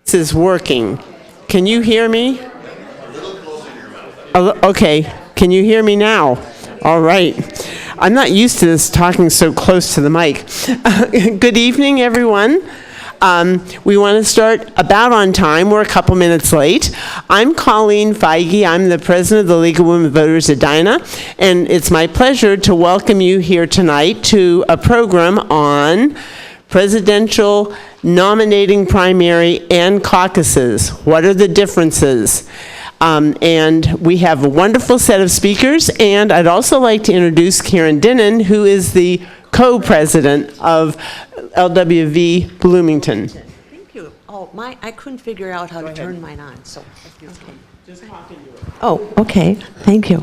This is working. Can you hear me? Okay. Can you hear me now? All right. I'm not used to this talking so close to the mic. Good evening, everyone. We want to start about on time. We're a couple minutes late. I'm Colleen Feige. I'm the president of the League of Women Voters Edina, and it's my pleasure to welcome you here tonight to a program on presidential nominating primary and caucuses. What are the differences? And we have a wonderful set of speakers, and I'd also like to introduce Karen Dinnan, who is the co-president of LWV Bloomington. Thank you. Oh, I couldn't figure out how to turn mine on, so. Just talk into it. Oh, okay. Thank you.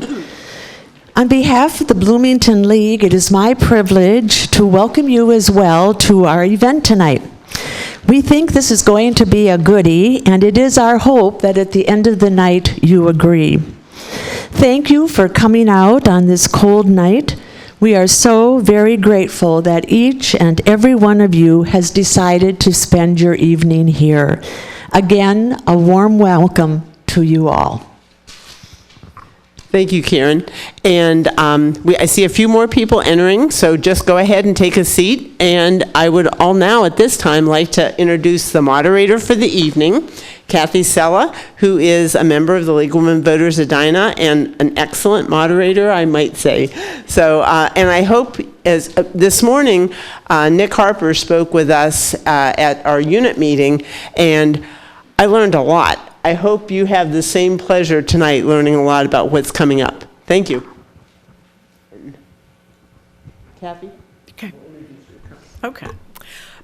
On behalf of the Bloomington League, it is my privilege to welcome you as well to our event tonight. We think this is going to be a goodie, and it is our hope that at the end of the night you agree. Thank you for coming out on this cold night. We are so very grateful that each and every one of you has decided to spend your evening here. Again, a warm welcome to you all. Thank you, Karen. And I see a few more people entering, so just go ahead and take a seat. And I would all now at this time like to introduce the moderator for the evening, Kathy Sella, who is a member of the League of Women Voters Edina and an excellent moderator, I might say. So, and I hope, as this morning, Nick Harper spoke with us at our unit meeting, and I learned a lot. I hope you have the same pleasure tonight learning a lot about what's coming up. Thank you. Kathy? Okay.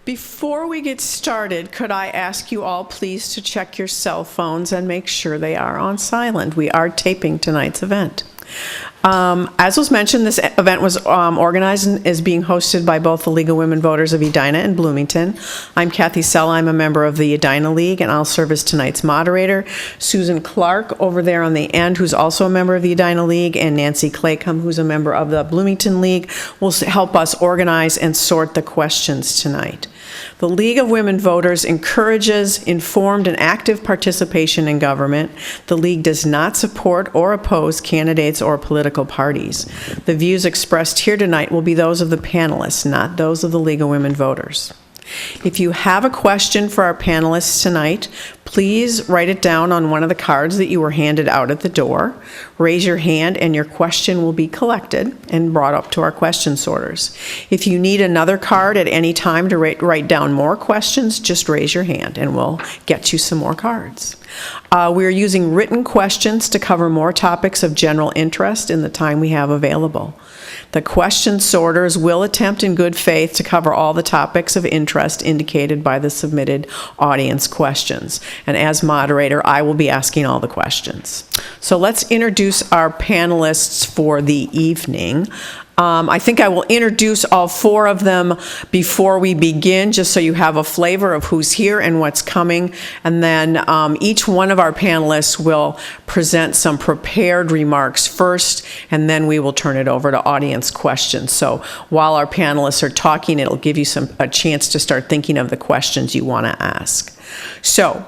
Before we get started, could I ask you all please to check your cell phones and make sure they are on silent? We are taping tonight's event. As was mentioned, this event was organized and is being hosted by both the League of Women Voters of Edina and Bloomington. I'm Kathy Sella. I'm a member of the Edina League, and I'll serve as tonight's moderator. Susan Clark over there on the end, who's also a member of the Edina League, and Nancy Claycomb, who's a member of the Bloomington League, will help us organize and sort the questions tonight. The League of Women Voters encourages informed and active participation in government. The League does not support or oppose candidates or political parties. The views expressed here tonight will be those of the panelists, not those of the League of Women Voters. If you have a question for our panelists tonight, please write it down on one of the cards that you were handed out at the door. Raise your hand and your question will be collected and brought up to our question sorters. If you need another card at any time to write down more questions, just raise your hand and we'll get you some more cards. We're using written questions to cover more topics of general interest in the time we have available. The question sorters will attempt in good faith to cover all the topics of interest indicated by the submitted audience questions. And as moderator, I will be asking all the questions. So let's introduce our panelists for the evening. I think I will introduce all four of them before we begin, just so you have a flavor of who's here and what's coming. And then each one of our panelists will present some prepared remarks first, and then we will turn it over to audience questions. So while our panelists are talking, it'll give you a chance to start thinking of the questions you want to ask. So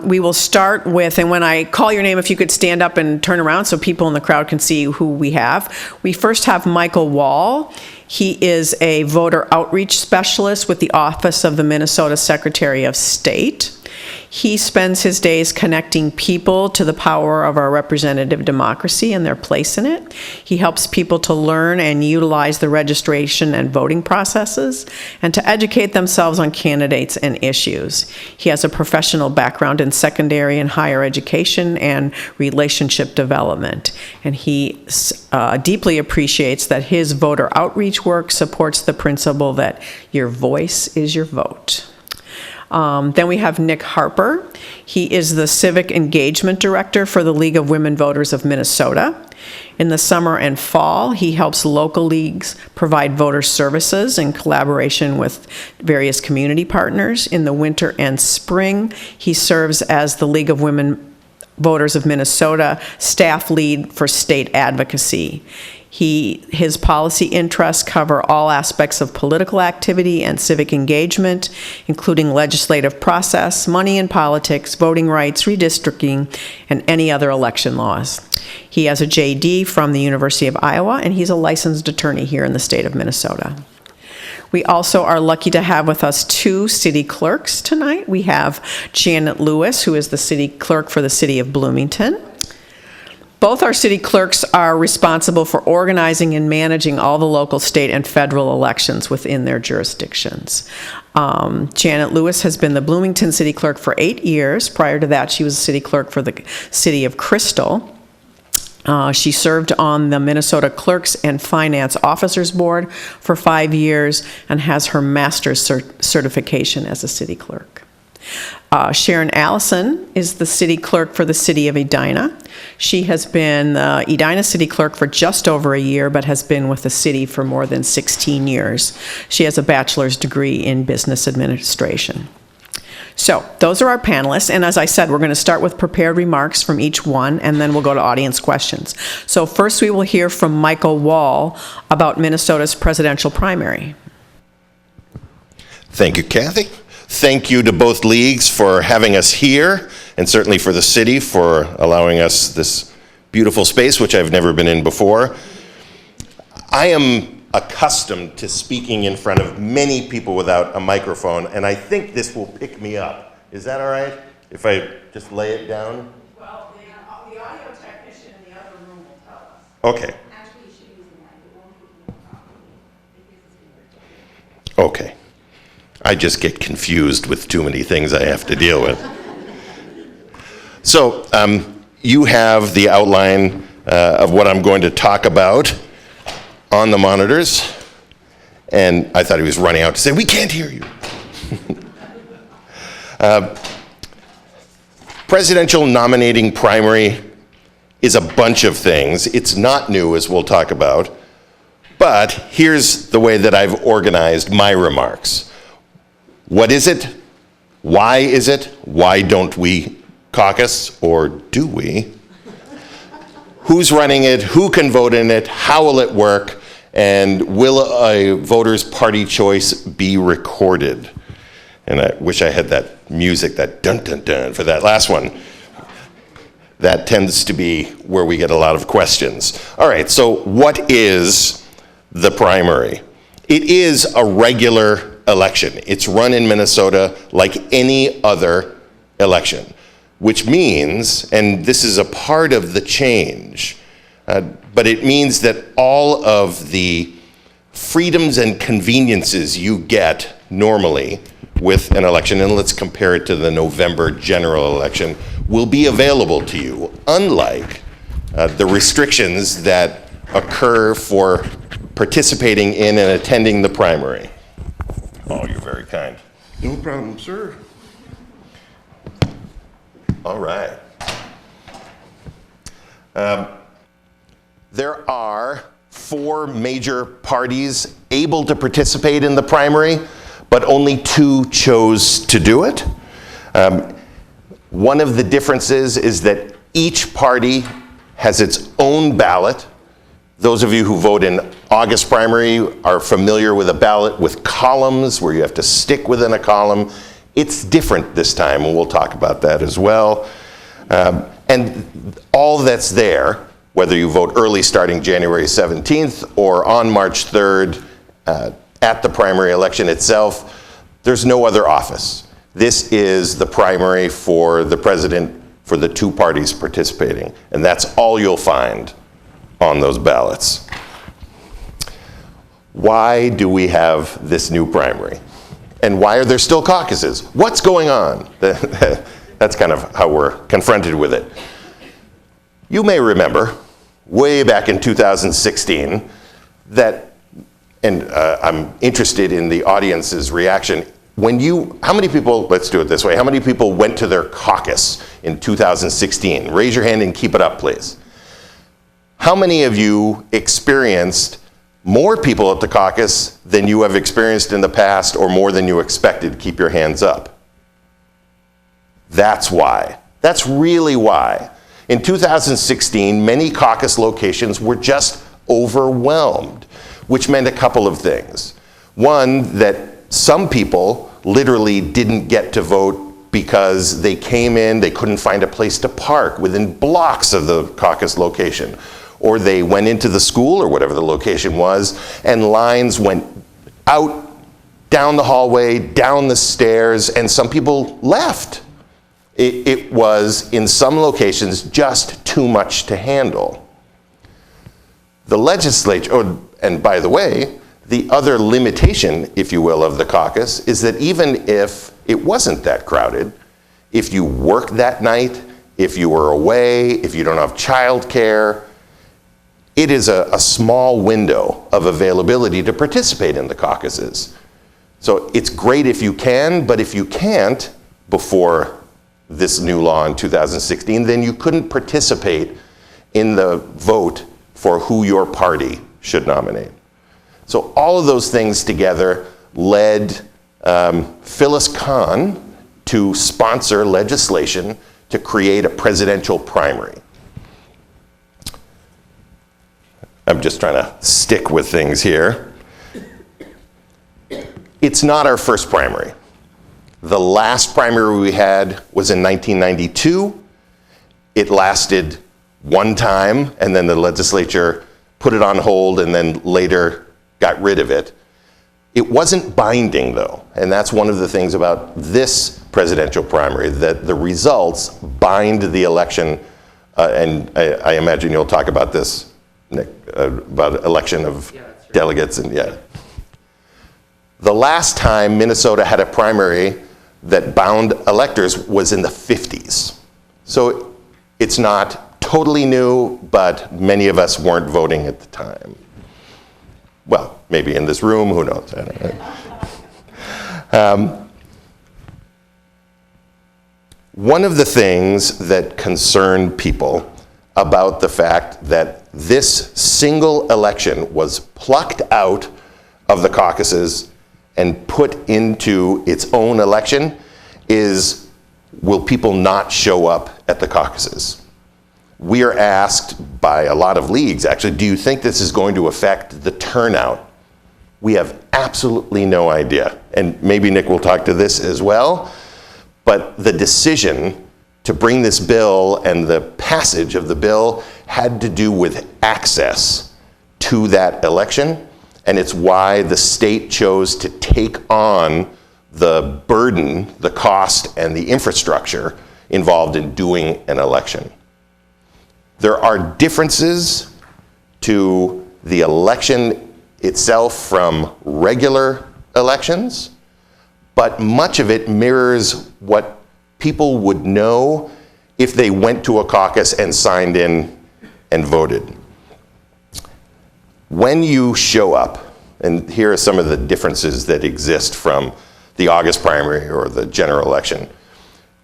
we will start with, and when I call your name, if you could stand up and turn around so people in the crowd can see who we have. We first have Michael Wall. He is a voter outreach specialist with the Office of the Minnesota Secretary of State. He spends his days connecting people to the power of our representative democracy and their place in it. He helps people to learn and utilize the registration and voting processes and to educate themselves on candidates and issues. He has a professional background in secondary and higher education and relationship development. And he deeply appreciates that his voter outreach work supports the principle that your voice is your vote. Then we have Nick Harper. He is the Civic Engagement Director for the League of Women Voters of Minnesota. In the summer and fall, he helps local leagues provide voter services in collaboration with various community partners. In the winter and spring, he serves as the League of Women Voters of Minnesota staff lead for state advocacy. His policy interests cover all aspects of political activity and civic engagement, including legislative process, money in politics, voting rights, redistricting, and any other election laws. He has a JD from the University of Iowa, and he's a licensed attorney here in the state of Minnesota. We also are lucky to have with us two city clerks tonight. We have Janet Lewis, who is the city clerk for the city of Bloomington. Both our city clerks are responsible for organizing and managing all the local, state, and federal elections within their jurisdictions. Janet Lewis has been the Bloomington city clerk for 8 years. Prior to that, she was city clerk for the city of Crystal. She served on the Minnesota Clerks and Finance Officers Board for 5 years and has her master's certification as a city clerk. Sharon Allison is the city clerk for the city of Edina. She has been the Edina city clerk for just over a year, but has been with the city for more than 16 years. She has a bachelor's degree in business administration. So those are our panelists, and as I said, we're going to start with prepared remarks from each one, and then we'll go to audience questions. So first we will hear from Michael Wall about Minnesota's presidential primary. Thank you, Kathy. Thank you to both leagues for having us here, and certainly for the city for allowing us this beautiful space, which I've never been in before. I am accustomed to speaking in front of many people without a microphone, and I think this will pick me up. Is that all right, if I just lay it down? Well, the audio technician in the other room will tell us. Okay. Actually, you should use the mic. It won't pick you up. Okay. I just get confused with too many things I have to deal with. So you have the outline of what I'm going to talk about on the monitors, and I thought he was running out to say, "We can't hear you." Presidential nominating primary is a bunch of things. It's not new, as we'll talk about, but here's the way that I've organized my remarks. What is it? Why is it? Why don't we caucus, or do we? Who's running it? Who can vote in it? How will it work? And will a voter's party choice be recorded? And I wish I had that music, that dun-dun-dun for that last one. That tends to be where we get a lot of questions. All right, so what is the primary? It is a regular election. It's run in Minnesota like any other election, which means, and this is a part of the change, but it means that all of the freedoms and conveniences you get normally with an election, and let's compare it to the November general election, will be available to you, unlike the restrictions that occur for participating in and attending the primary. Oh, you're very kind. No problem, sir. All right. There are 4 major parties able to participate in the primary, but only 2 chose to do it. One of the differences is that each party has its own ballot. Those of you who vote in August primary are familiar with a ballot with columns where you have to stick within a column. It's different this time, and we'll talk about that as well. And all that's there, whether you vote early starting January 17th or on March 3rd at the primary election itself, there's no other office. This is the primary for the president for the 2 parties participating, and that's all you'll find on those ballots. Why do we have this new primary? And why are there still caucuses? What's going on? That's kind of how we're confronted with it. You may remember, way back in 2016, that, and I'm interested in the audience's reaction. How many people, let's do it this way, how many people went to their caucus in 2016? Raise your hand and keep it up, please. How many of you experienced more people at the caucus than you have experienced in the past, or more than you expected? Keep your hands up. That's why. That's really why. In 2016, many caucus locations were just overwhelmed, which meant a couple of things. One, that some people literally didn't get to vote because they came in, they couldn't find a place to park within blocks of the caucus location. Or they went into the school, or whatever the location was, and lines went out, down the hallway, down the stairs, and some people left. It was, in some locations, just too much to handle. The legislature, and by the way, the other limitation, if you will, of the caucus is that even if it wasn't that crowded, if you worked that night, if you were away, if you don't have childcare, it is a small window of availability to participate in the caucuses. So it's great if you can, but if you can't before this new law in 2016, then you couldn't participate in the vote for who your party should nominate. So all of those things together led Phyllis Kahn to sponsor legislation to create a presidential primary. I'm just trying to stick with things here. It's not our first primary. The last primary we had was in 1992. It lasted one time, and then the legislature put it on hold and then later got rid of it. It wasn't binding, though, and that's one of the things about this presidential primary, that the results bind the election, and I imagine you'll talk about this, Nick, about election of delegates, and yeah. The last time Minnesota had a primary that bound electors was in the 50s. So it's not totally new, but many of us weren't voting at the time. Well, maybe in this room, who knows? I don't know. One of the things that concerned people about the fact that this single election was plucked out of the caucuses and put into its own election is, will people not show up at the caucuses? We are asked by a lot of leagues, actually, do you think this is going to affect the turnout? We have absolutely no idea. And maybe Nick will talk to this as well. But the decision to bring this bill and the passage of the bill had to do with access to that election. And it's why the state chose to take on the burden, the cost, and the infrastructure involved in doing an election. There are differences to the election itself from regular elections, but much of it mirrors what people would know if they went to a caucus and signed in and voted. When you show up, and here are some of the differences that exist from the August primary or the general election.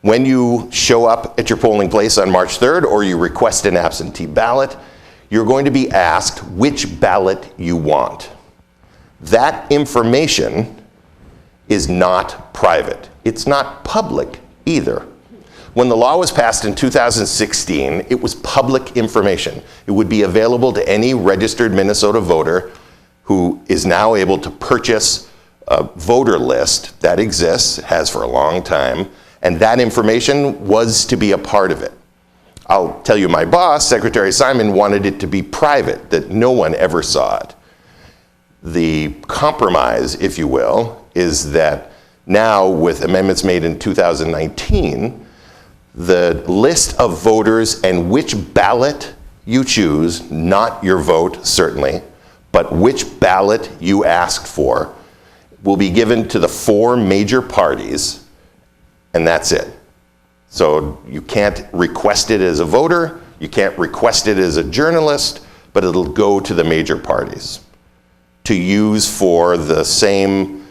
When you show up at your polling place on March 3rd or you request an absentee ballot, you're going to be asked which ballot you want. That information is not private. It's not public either. When the law was passed in 2016, it was public information. It would be available to any registered Minnesota voter who is now able to purchase a voter list that exists, has for a long time, and that information was to be a part of it. I'll tell you, my boss, Secretary Simon, wanted it to be private, that no one ever saw it. The compromise, if you will, is that now, with amendments made in 2019, the list of voters and which ballot you choose, not your vote, certainly, but which ballot you asked for, will be given to the 4 major parties, and that's it. So you can't request it as a voter, you can't request it as a journalist, but it'll go to the major parties to use for the same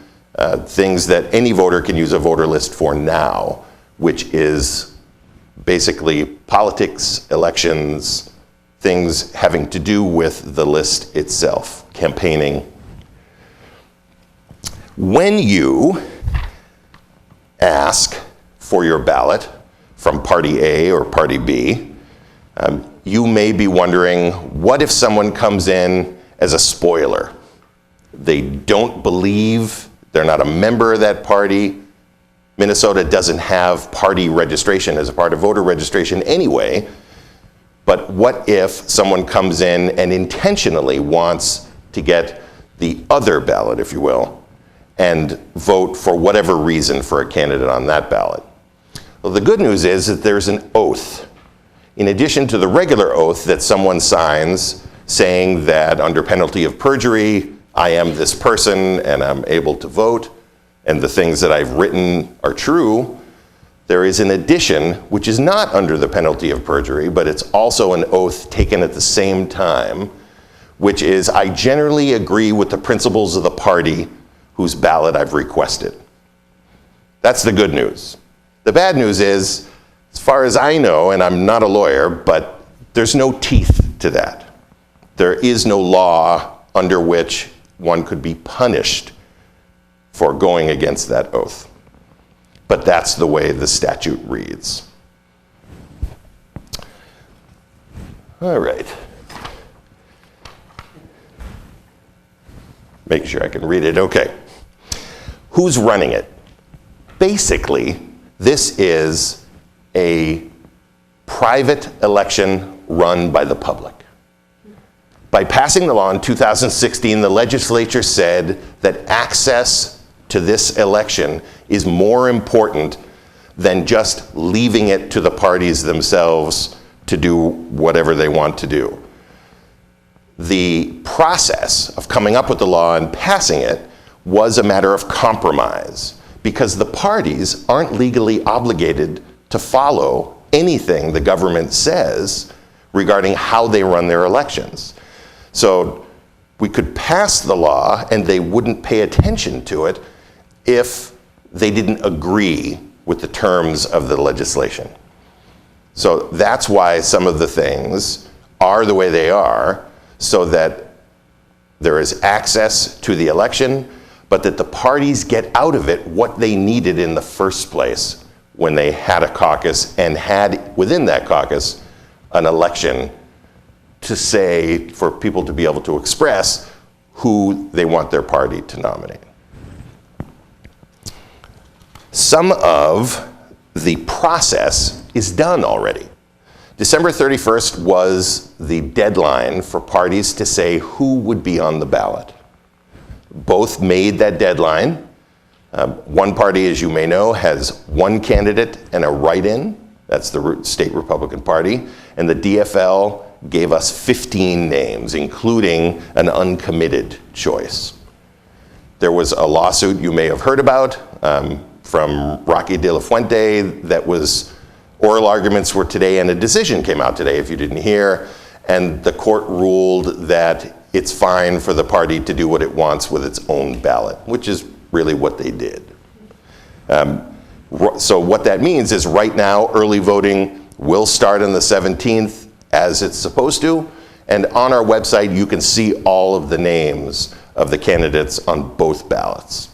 things that any voter can use a voter list for now, which is basically politics, elections, things having to do with the list itself, campaigning. When you ask for your ballot from Party A or Party B, you may be wondering, what if someone comes in as a spoiler? They don't believe, they're not a member of that party. Minnesota doesn't have party registration as a part of voter registration anyway. But what if someone comes in and intentionally wants to get the other ballot, if you will, and vote for whatever reason for a candidate on that ballot? Well, the good news is that there's an oath. In addition to the regular oath that someone signs saying that under penalty of perjury, I am this person and I'm able to vote, and the things that I've written are true, there is an addition, which is not under the penalty of perjury, but it's also an oath taken at the same time, which is, I generally agree with the principles of the party whose ballot I've requested. That's the good news. The bad news is, as far as I know, and I'm not a lawyer, but there's no teeth to that. There is no law under which one could be punished for going against that oath. But that's the way the statute reads. All right. Make sure I can read it. Okay. Who's running it? Basically, this is a private election run by the public. By passing the law in 2016, the legislature said that access to this election is more important than just leaving it to the parties themselves to do whatever they want to do. The process of coming up with the law and passing it was a matter of compromise, because the parties aren't legally obligated to follow anything the government says regarding how they run their elections. So we could pass the law and they wouldn't pay attention to it if they didn't agree with the terms of the legislation. So that's why some of the things are the way they are, so that there is access to the election, but that the parties get out of it what they needed in the first place when they had a caucus and had within that caucus an election to say, for people to be able to express who they want their party to nominate. Some of the process is done already. December 31st was the deadline for parties to say who would be on the ballot. Both made that deadline. One party, as you may know, has one candidate and a write-in. That's the state Republican Party. And the DFL gave us 15 names, including an uncommitted choice. There was a lawsuit you may have heard about from Rocky De La Fuente that was, oral arguments were today and a decision came out today, if you didn't hear, and the court ruled that it's fine for the party to do what it wants with its own ballot, which is really what they did. So what that means is right now, early voting will start on the 17th as it's supposed to, and on our website you can see all of the names of the candidates on both ballots.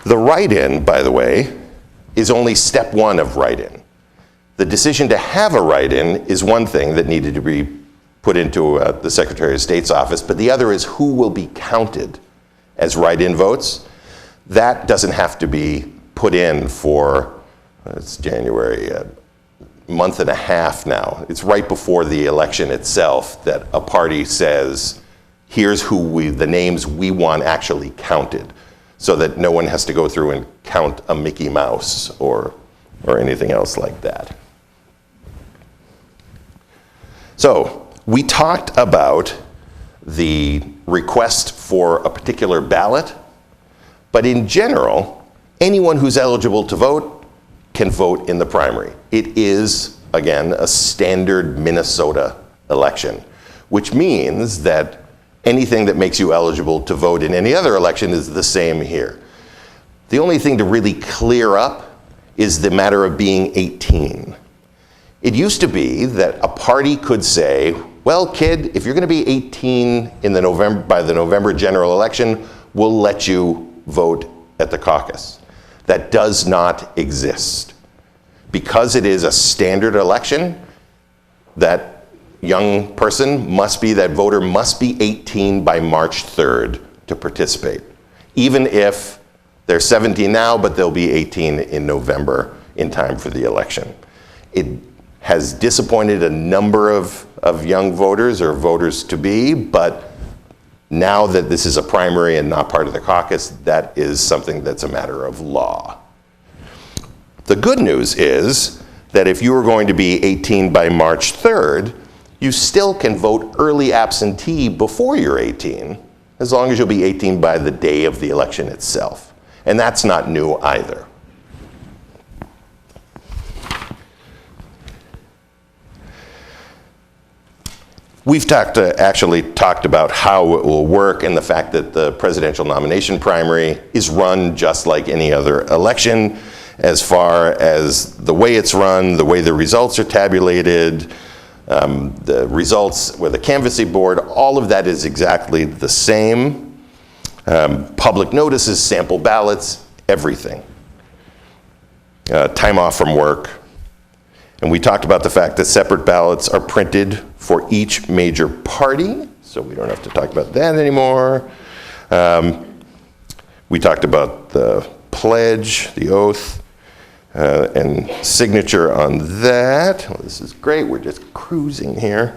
The write-in, by the way, is only step one of write-in. The decision to have a write-in is one thing that needed to be put into the Secretary of State's office, but the other is who will be counted as write-in votes. That doesn't have to be put in for, it's January, a month and a half now. It's right before the election itself that a party says, here's who the names we want actually counted, so that no one has to go through and count a Mickey Mouse or anything else like that. So we talked about the request for a particular ballot, but in general, anyone who's eligible to vote can vote in the primary. It is, again, a standard Minnesota election, which means that anything that makes you eligible to vote in any other election is the same here. The only thing to really clear up is the matter of being 18. It used to be that a party could say, well, kid, if you're going to be 18 by the November general election, we'll let you vote at the caucus. That does not exist. because it is a standard election, that young person that voter must be 18 by March 3rd to participate. Even if they're 17 now, but they'll be 18 in November in time for the election. It has disappointed a number of young voters or voters-to-be, but now that this is a primary and not part of the caucus, that is something that's a matter of law. The good news is that if you are going to be 18 by March 3rd, you still can vote early absentee before you're 18, as long as you'll be 18 by the day of the election itself. And that's not new either. We've actually talked about how it will work and the fact that the presidential nomination primary is run just like any other election, as far as the way it's run, the way the results are tabulated, the results with the canvassing board, all of that is exactly the same. Public notices, sample ballots, everything. Time off from work. And we talked about the fact that separate ballots are printed for each major party, so we don't have to talk about that anymore. We talked about the pledge, the oath, and signature on that. Well, this is great, we're just cruising here.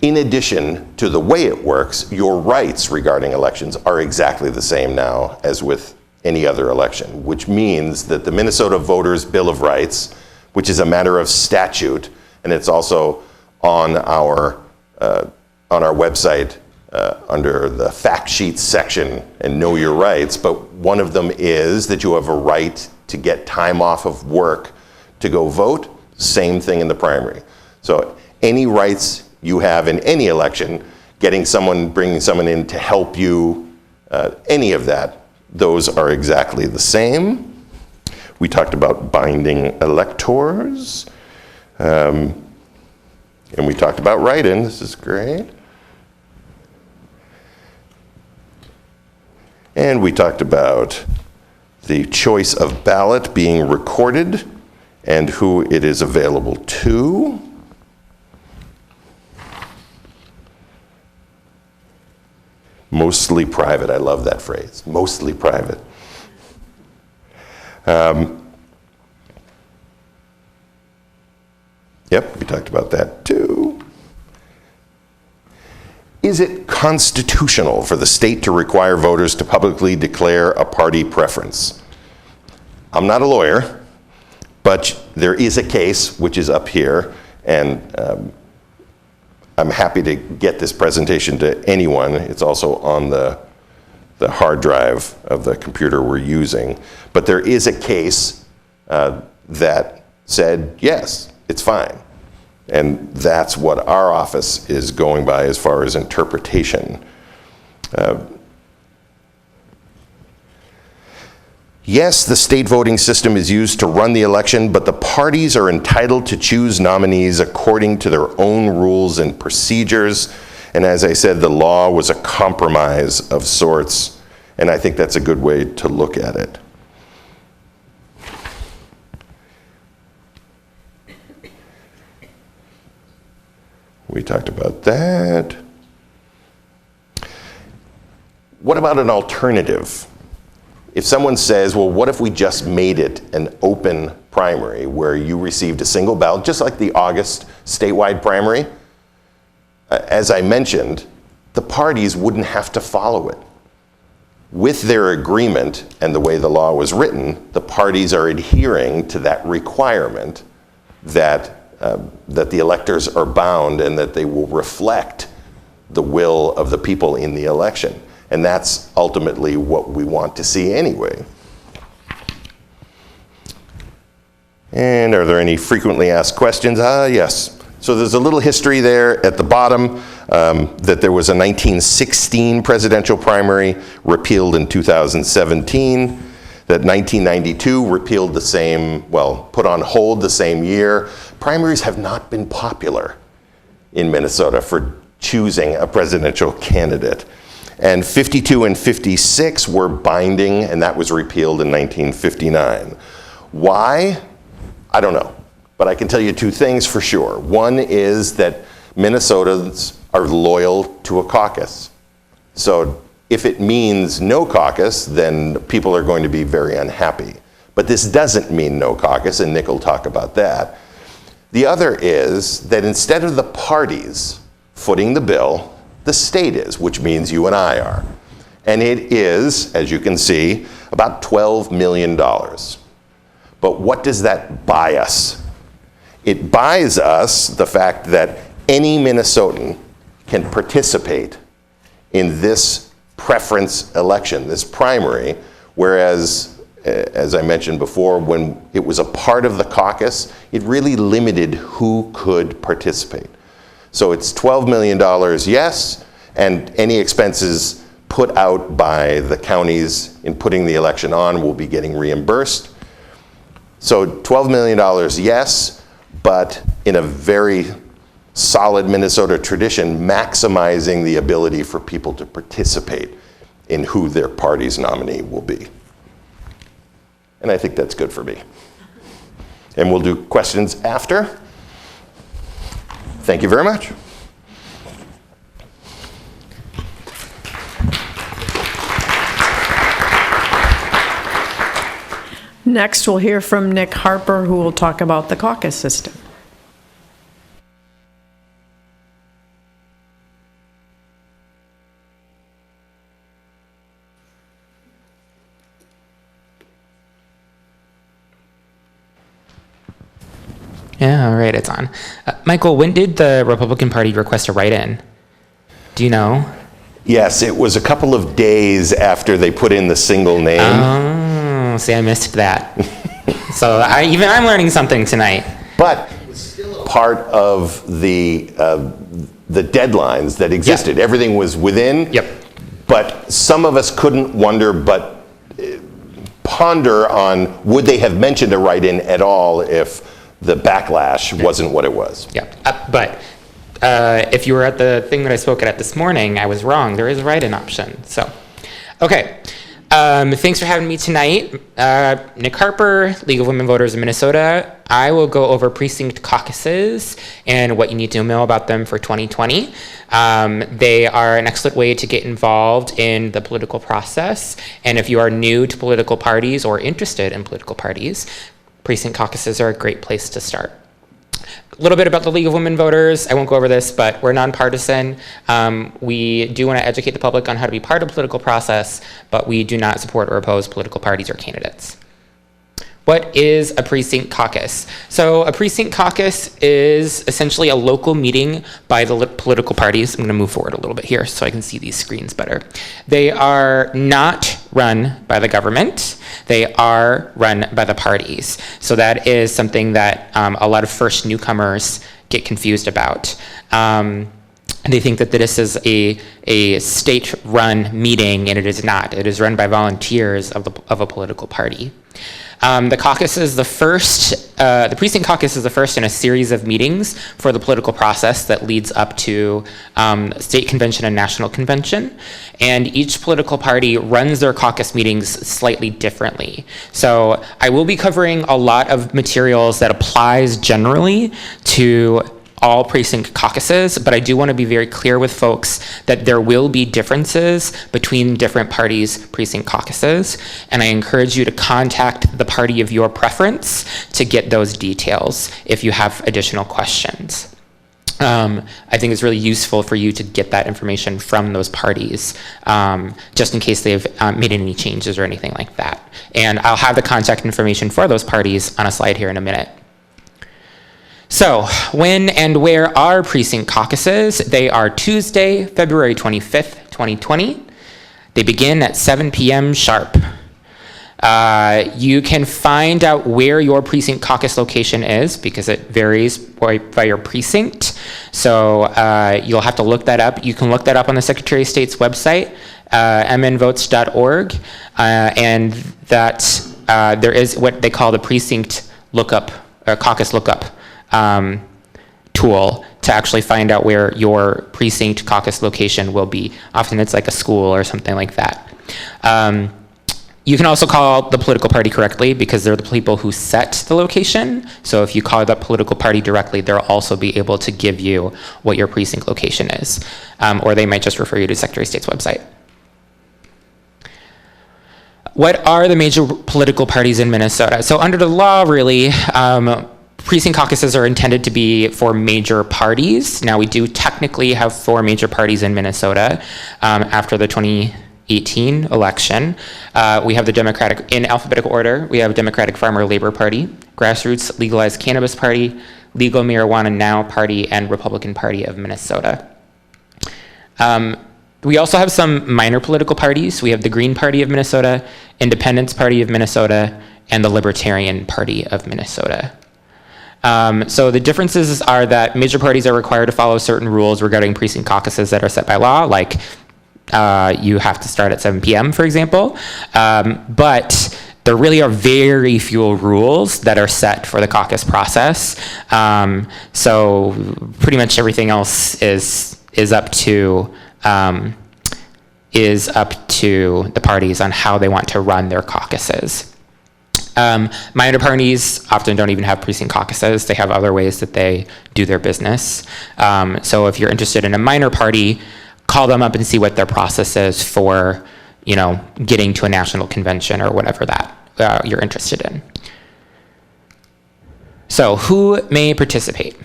In addition to the way it works, your rights regarding elections are exactly the same now as with any other election, which means that the Minnesota Voters' Bill of Rights, which is a matter of statute, and it's also on our website under the fact sheets section and know your rights, but one of them is that you have a right to get time off of work to go vote. Same thing in the primary. So any rights you have in any election, bringing someone in to help you, any of that, those are exactly the same. We talked about binding electors. And we talked about write-in. This is great. And we talked about the choice of ballot being recorded and who it is available to. Mostly private. I love that phrase. Mostly private. Yep, we talked about that too. Is it constitutional for the state to require voters to publicly declare a party preference? I'm not a lawyer, but there is a case which is up here, and I'm happy to get this presentation to anyone. It's also on the hard drive of the computer we're using. But there is a case that said, yes, it's fine. And that's what our office is going by as far as interpretation. Yes, the state voting system is used to run the election, but the parties are entitled to choose nominees according to their own rules and procedures. And as I said, the law was a compromise of sorts, and I think that's a good way to look at it. We talked about that. What about an alternative? If someone says, well, what if we just made it an open primary where you received a single ballot, just like the August statewide primary? As I mentioned, the parties wouldn't have to follow it. With their agreement and the way the law was written, the parties are adhering to that requirement that the electors are bound and that they will reflect the will of the people in the election. And that's ultimately what we want to see anyway. And are there any frequently asked questions? Yes. So there's a little history there at the bottom that there was a 1916 presidential primary repealed in 2017. That 1992 repealed the same, well, put on hold the same year. Primaries have not been popular in Minnesota for choosing a presidential candidate. And 52 and 56 were binding, and that was repealed in 1959. Why? I don't know. But I can tell you two things for sure. One is that Minnesotans are loyal to a caucus. So if it means no caucus, then people are going to be very unhappy. But this doesn't mean no caucus, and Nick will talk about that. The other is that instead of the parties footing the bill, the state is, which means you and I are. And it is, as you can see, about $12 million. But what does that buy us? It buys us the fact that any Minnesotan can participate in this preference election, this primary, whereas, as I mentioned before, when it was a part of the caucus, it really limited who could participate. So it's $12 million, yes, and any expenses put out by the counties in putting the election on will be getting reimbursed. So $12 million, yes, but in a very solid Minnesota tradition, maximizing the ability for people to participate in who their party's nominee will be. And I think that's good for me. And we'll do questions after. Thank you very much. Next, we'll hear from Nick Harper, who will talk about the caucus system. Yeah, all right, it's on. Michael, when did the Republican Party request a write-in? Do you know? Yes, it was a couple of days after they put in the single name. Oh, see, I missed that. So I'm learning something tonight. But it was still a part of the deadlines that existed. Yep. Everything was within. Yep. But some of us couldn't wonder but ponder on would they have mentioned a write-in at all if the backlash wasn't what it was. Yeah, but if you were at the thing that I spoke at this morning, I was wrong. There is a write-in option. So, okay. Thanks for having me tonight. Nick Harper, League of Women Voters of Minnesota. I will go over precinct caucuses and what you need to know about them for 2020. They are an excellent way to get involved in the political process. And if you are new to political parties or interested in political parties, precinct caucuses are a great place to start. A little bit about the League of Women Voters. I won't go over this, but we're nonpartisan. We do want to educate the public on how to be part of the political process, but we do not support or oppose political parties or candidates. What is a precinct caucus? So a precinct caucus is essentially a local meeting by the political parties. I'm going to move forward a little bit here so I can see these screens better. They are not run by the government. They are run by the parties. So that is something that a lot of first newcomers get confused about. They think that this is a state-run meeting, and it is not. It is run by volunteers of a political party. The caucus is the first, the precinct caucus is the first in a series of meetings for the political process that leads up to state convention and national convention. And each political party runs their caucus meetings slightly differently. So I will be covering a lot of materials that applies generally to all precinct caucuses, but I do want to be very clear with folks that there will be differences between different parties' precinct caucuses, and I encourage you to contact the party of your preference to get those details if you have additional questions. I think it's really useful for you to get that information from those parties, just in case they've made any changes or anything like that. And I'll have the contact information for those parties on a slide here in a minute. So, when and where are precinct caucuses? They are Tuesday, February 25th, 2020. They begin at 7 p.m. sharp. You can find out where your precinct caucus location is because it varies by your precinct. So you'll have to look that up. You can look that up on the Secretary of State's website, mnvotes.org, and that there is what they call the precinct lookup or caucus lookup tool to actually find out where your precinct caucus location will be. Often it's like a school or something like that. You can also call the political party correctly because they're the people who set the location. So if you call that political party directly, they'll also be able to give you what your precinct location is. Or they might just refer you to Secretary of State's website. What are the major political parties in Minnesota? So under the law, really, precinct caucuses are intended to be for major parties. Now, we do technically have 4 major parties in Minnesota after the 2018 election. We have the Democratic, in alphabetical order, we have Democratic Farmer Labor Party, Grassroots Legalized Cannabis Party, Legal Marijuana Now Party, and Republican Party of Minnesota. We also have some minor political parties. We have the Green Party of Minnesota, Independence Party of Minnesota, and the Libertarian Party of Minnesota. So the differences are that major parties are required to follow certain rules regarding precinct caucuses that are set by law, like you have to start at 7 p.m., for example. But there really are very few rules that are set for the caucus process. So pretty much everything else is up to the parties on how they want to run their caucuses. Minor parties often don't even have precinct caucuses. They have other ways that they do their business. So if you're interested in a minor party, call them up and see what their process is for, getting to a national convention or whatever that you're interested in. So who may participate?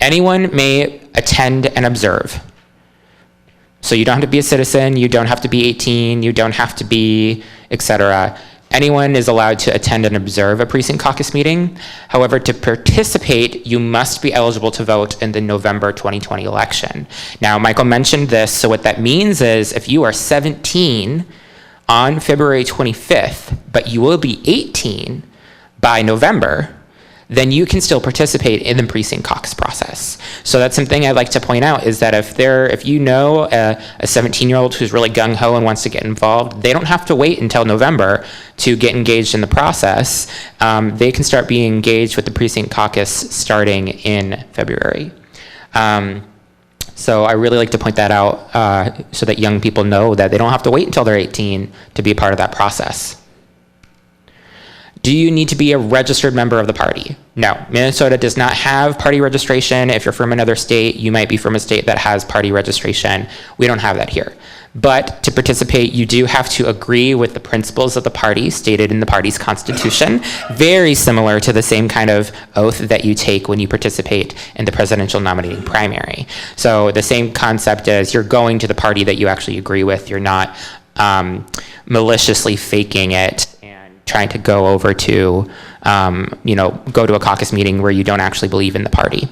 Anyone may attend and observe. So you don't have to be a citizen, you don't have to be 18, you don't have to be, etc. Anyone is allowed to attend and observe a precinct caucus meeting. However, to participate, you must be eligible to vote in the November 2020 election. Now, Michael mentioned this, so what that means is if you are 17 on February 25th, but you will be 18 by November, then you can still participate in the precinct caucus process. So that's something I'd like to point out is that if you know a 17-year-old who's really gung-ho and wants to get involved, they don't have to wait until November to get engaged in the process. They can start being engaged with the precinct caucus starting in February. So I really like to point that out so that young people know that they don't have to wait until they're 18 to be a part of that process. Do you need to be a registered member of the party? No, Minnesota does not have party registration. If you're from another state, you might be from a state that has party registration. We don't have that here. But to participate, you do have to agree with the principles of the party stated in the party's constitution, very similar to the same kind of oath that you take when you participate in the presidential nominating primary. So the same concept as you're going to the party that you actually agree with. You're not maliciously faking it, trying to go over to, go to a caucus meeting where you don't actually believe in the party.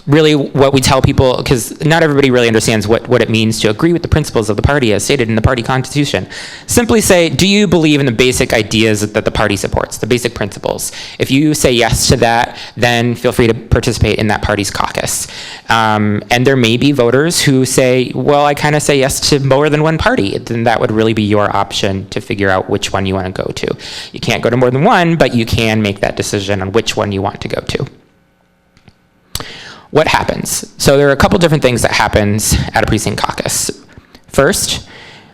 Really, what we tell people, because not everybody really understands what it means to agree with the principles of the party as stated in the party constitution. Simply say, do you believe in the basic ideas that the party supports, the basic principles? If you say yes to that, then feel free to participate in that party's caucus. And there may be voters who say, well, I kind of say yes to more than one party. Then that would really be your option to figure out which one you want to go to. You can't go to more than one, but you can make that decision on which one you want to go to. What happens? So there are a couple different things that happens at a precinct caucus. First,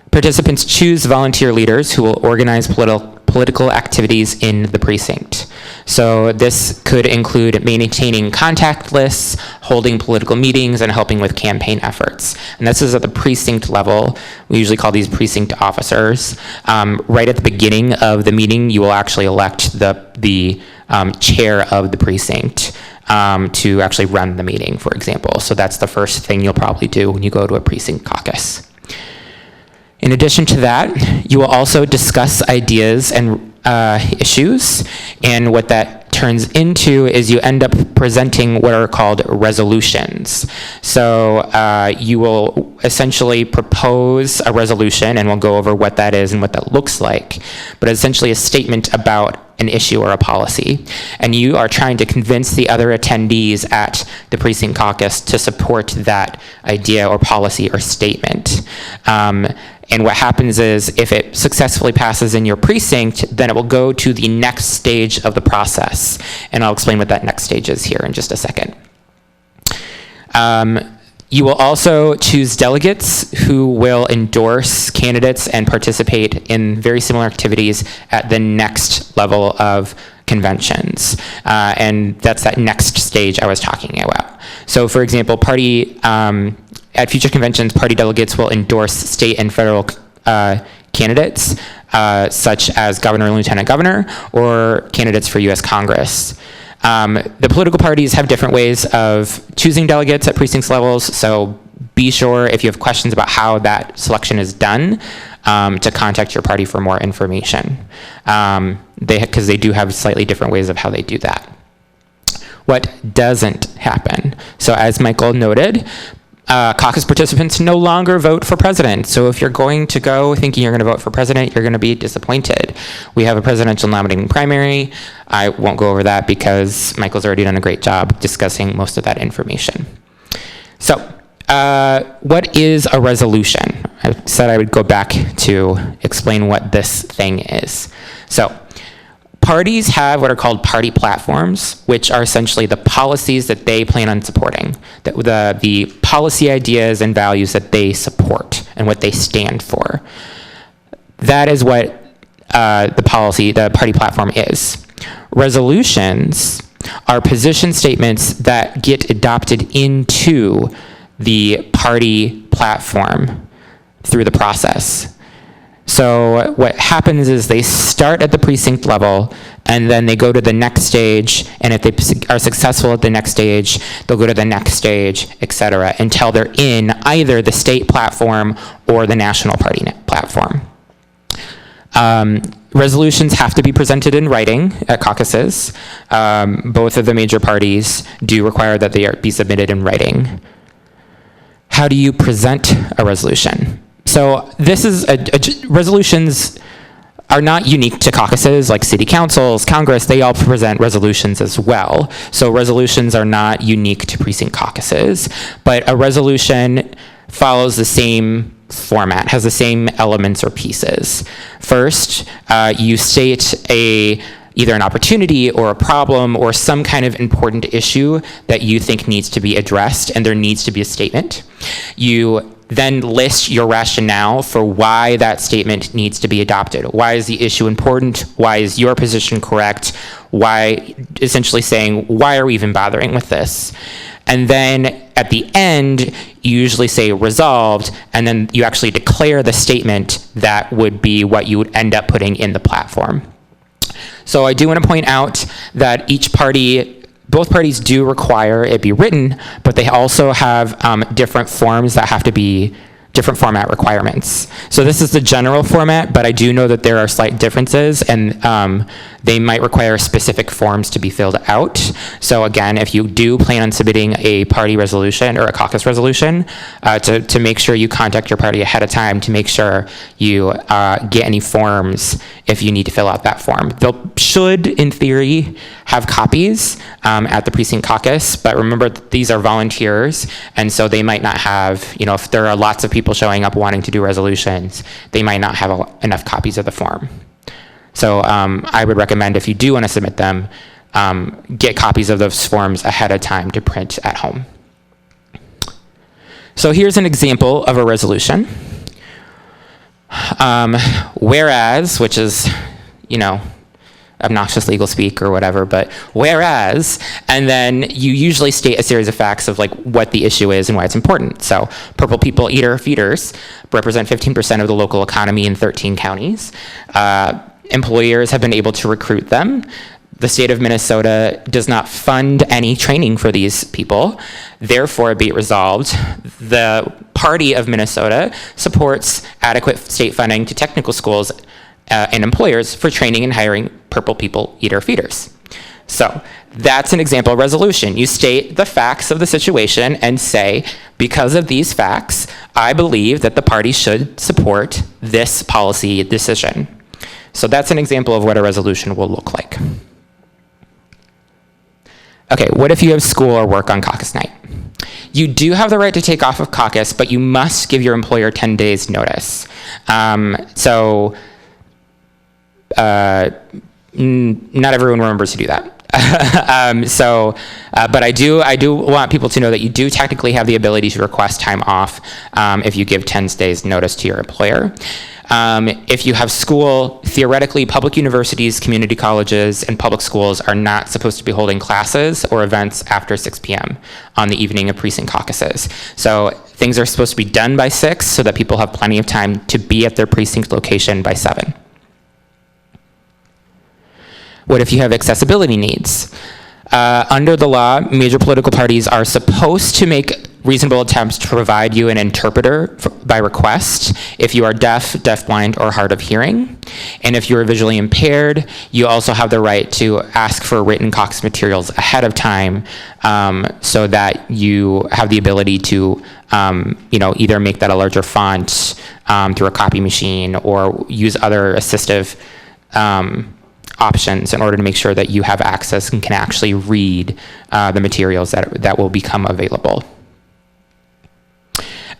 participants choose volunteer leaders who will organize political activities in the precinct. So this could include maintaining contact lists, holding political meetings, and helping with campaign efforts. And this is at the precinct level. We usually call these precinct officers. Right at the beginning of the meeting, you will actually elect the chair of the precinct to actually run the meeting, for example. So that's the first thing you'll probably do when you go to a precinct caucus. In addition to that, you will also discuss ideas and issues, and what that turns into is you end up presenting what are called resolutions. So you will essentially propose a resolution, and we'll go over what that is and what that looks like, but essentially a statement about an issue or a policy. And you are trying to convince the other attendees at the precinct caucus to support that idea or policy or statement. And what happens is if it successfully passes in your precinct, then it will go to the next stage of the process. And I'll explain what that next stage is here in just a second. You will also choose delegates who will endorse candidates and participate in very similar activities at the next level of conventions. And that's that next stage I was talking about. So for example, at future conventions, party delegates will endorse state and federal candidates, such as governor and lieutenant governor, or candidates for U.S. Congress. The political parties have different ways of choosing delegates at precincts levels, so be sure if you have questions about how that selection is done to contact your party for more information, because they do have slightly different ways of how they do that. What doesn't happen? So as Michael noted, caucus participants no longer vote for president. So if you're going to go thinking you're going to vote for president, you're going to be disappointed. We have a presidential nominating primary. I won't go over that because Michael's already done a great job discussing most of that information. So what is a resolution? I said I would go back to explain what this thing is. So parties have what are called party platforms, which are essentially the policies that they plan on supporting, the policy ideas and values that they support and what they stand for. That is what the party platform is. Resolutions are position statements that get adopted into the party platform through the process. So what happens is they start at the precinct level, and then they go to the next stage, and if they are successful at the next stage, they'll go to the next stage, etc., until they're in either the state platform or the national party platform. Resolutions have to be presented in writing at caucuses. Both of the major parties do require that they be submitted in writing. How do you present a resolution? So this is resolutions are not unique to caucuses, like city councils, Congress, they all present resolutions as well. So resolutions are not unique to precinct caucuses, but a resolution follows the same format, has the same elements or pieces. First, you state either an opportunity or a problem or some kind of important issue that you think needs to be addressed, and there needs to be a statement. You then list your rationale for why that statement needs to be adopted. Why is the issue important? Why is your position correct? Why, essentially saying, why are we even bothering with this? And then at the end, you usually say resolved, and then you actually declare the statement that would be what you would end up putting in the platform. So I do want to point out that both parties do require it be written, but they also have different forms that have to be different format requirements. So this is the general format, but I do know that there are slight differences, and they might require specific forms to be filled out. So again, if you do plan on submitting a party resolution or a caucus resolution, to make sure you contact your party ahead of time to make sure you get any forms if you need to fill out that form. They should, in theory, have copies at the precinct caucus, but remember that these are volunteers, and so they might not have, if there are lots of people showing up wanting to do resolutions, they might not have enough copies of the form. So I would recommend, if you do want to submit them, get copies of those forms ahead of time to print at home. So here's an example of a resolution. Whereas, which is, obnoxious legal speak or whatever, but whereas, and then you usually state a series of facts of what the issue is and why it's important. So purple people eater feeders represent 15% of the local economy in 13 counties. Employers have been able to recruit them. The state of Minnesota does not fund any training for these people. Therefore, be it resolved, the party of Minnesota supports adequate state funding to technical schools and employers for training and hiring purple people eater feeders. So that's an example resolution. You state the facts of the situation and say, because of these facts, I believe that the party should support this policy decision. So that's an example of what a resolution will look like. Okay, what if you have school or work on caucus night? You do have the right to take off of caucus, but you must give your employer 10 days notice. Not everyone remembers to do that. But I do want people to know that you do technically have the ability to request time off if you give 10 days notice to your employer. If you have school, theoretically, public universities, community colleges, and public schools are not supposed to be holding classes or events after 6 p.m. on the evening of precinct caucuses. So things are supposed to be done by 6 so that people have plenty of time to be at their precinct location by 7. What if you have accessibility needs? Under the law, major political parties are supposed to make reasonable attempts to provide you an interpreter by request if you are deaf, deafblind, or hard of hearing. And if you are visually impaired, you also have the right to ask for written caucus materials ahead of time so that you have the ability to either make that a larger font through a copy machine or use other assistive options in order to make sure that you have access and can actually read the materials that will become available.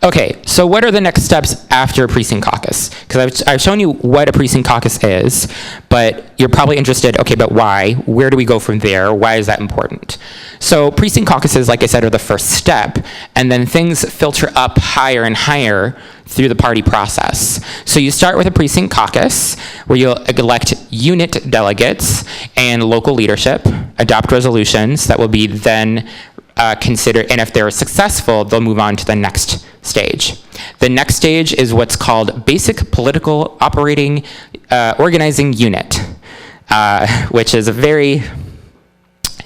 Okay, so what are the next steps after a precinct caucus? Because I've shown you what a precinct caucus is, but you're probably interested, okay, but why? Where do we go from there? Why is that important? So precinct caucuses, like I said, are the first step, and then things filter up higher and higher through the party process. So you start with a precinct caucus, where you'll elect unit delegates and local leadership, adopt resolutions that will be then considered, and if they're successful, they'll move on to the next stage. The next stage is what's called Basic Political Operating Organizing Unit, which is a very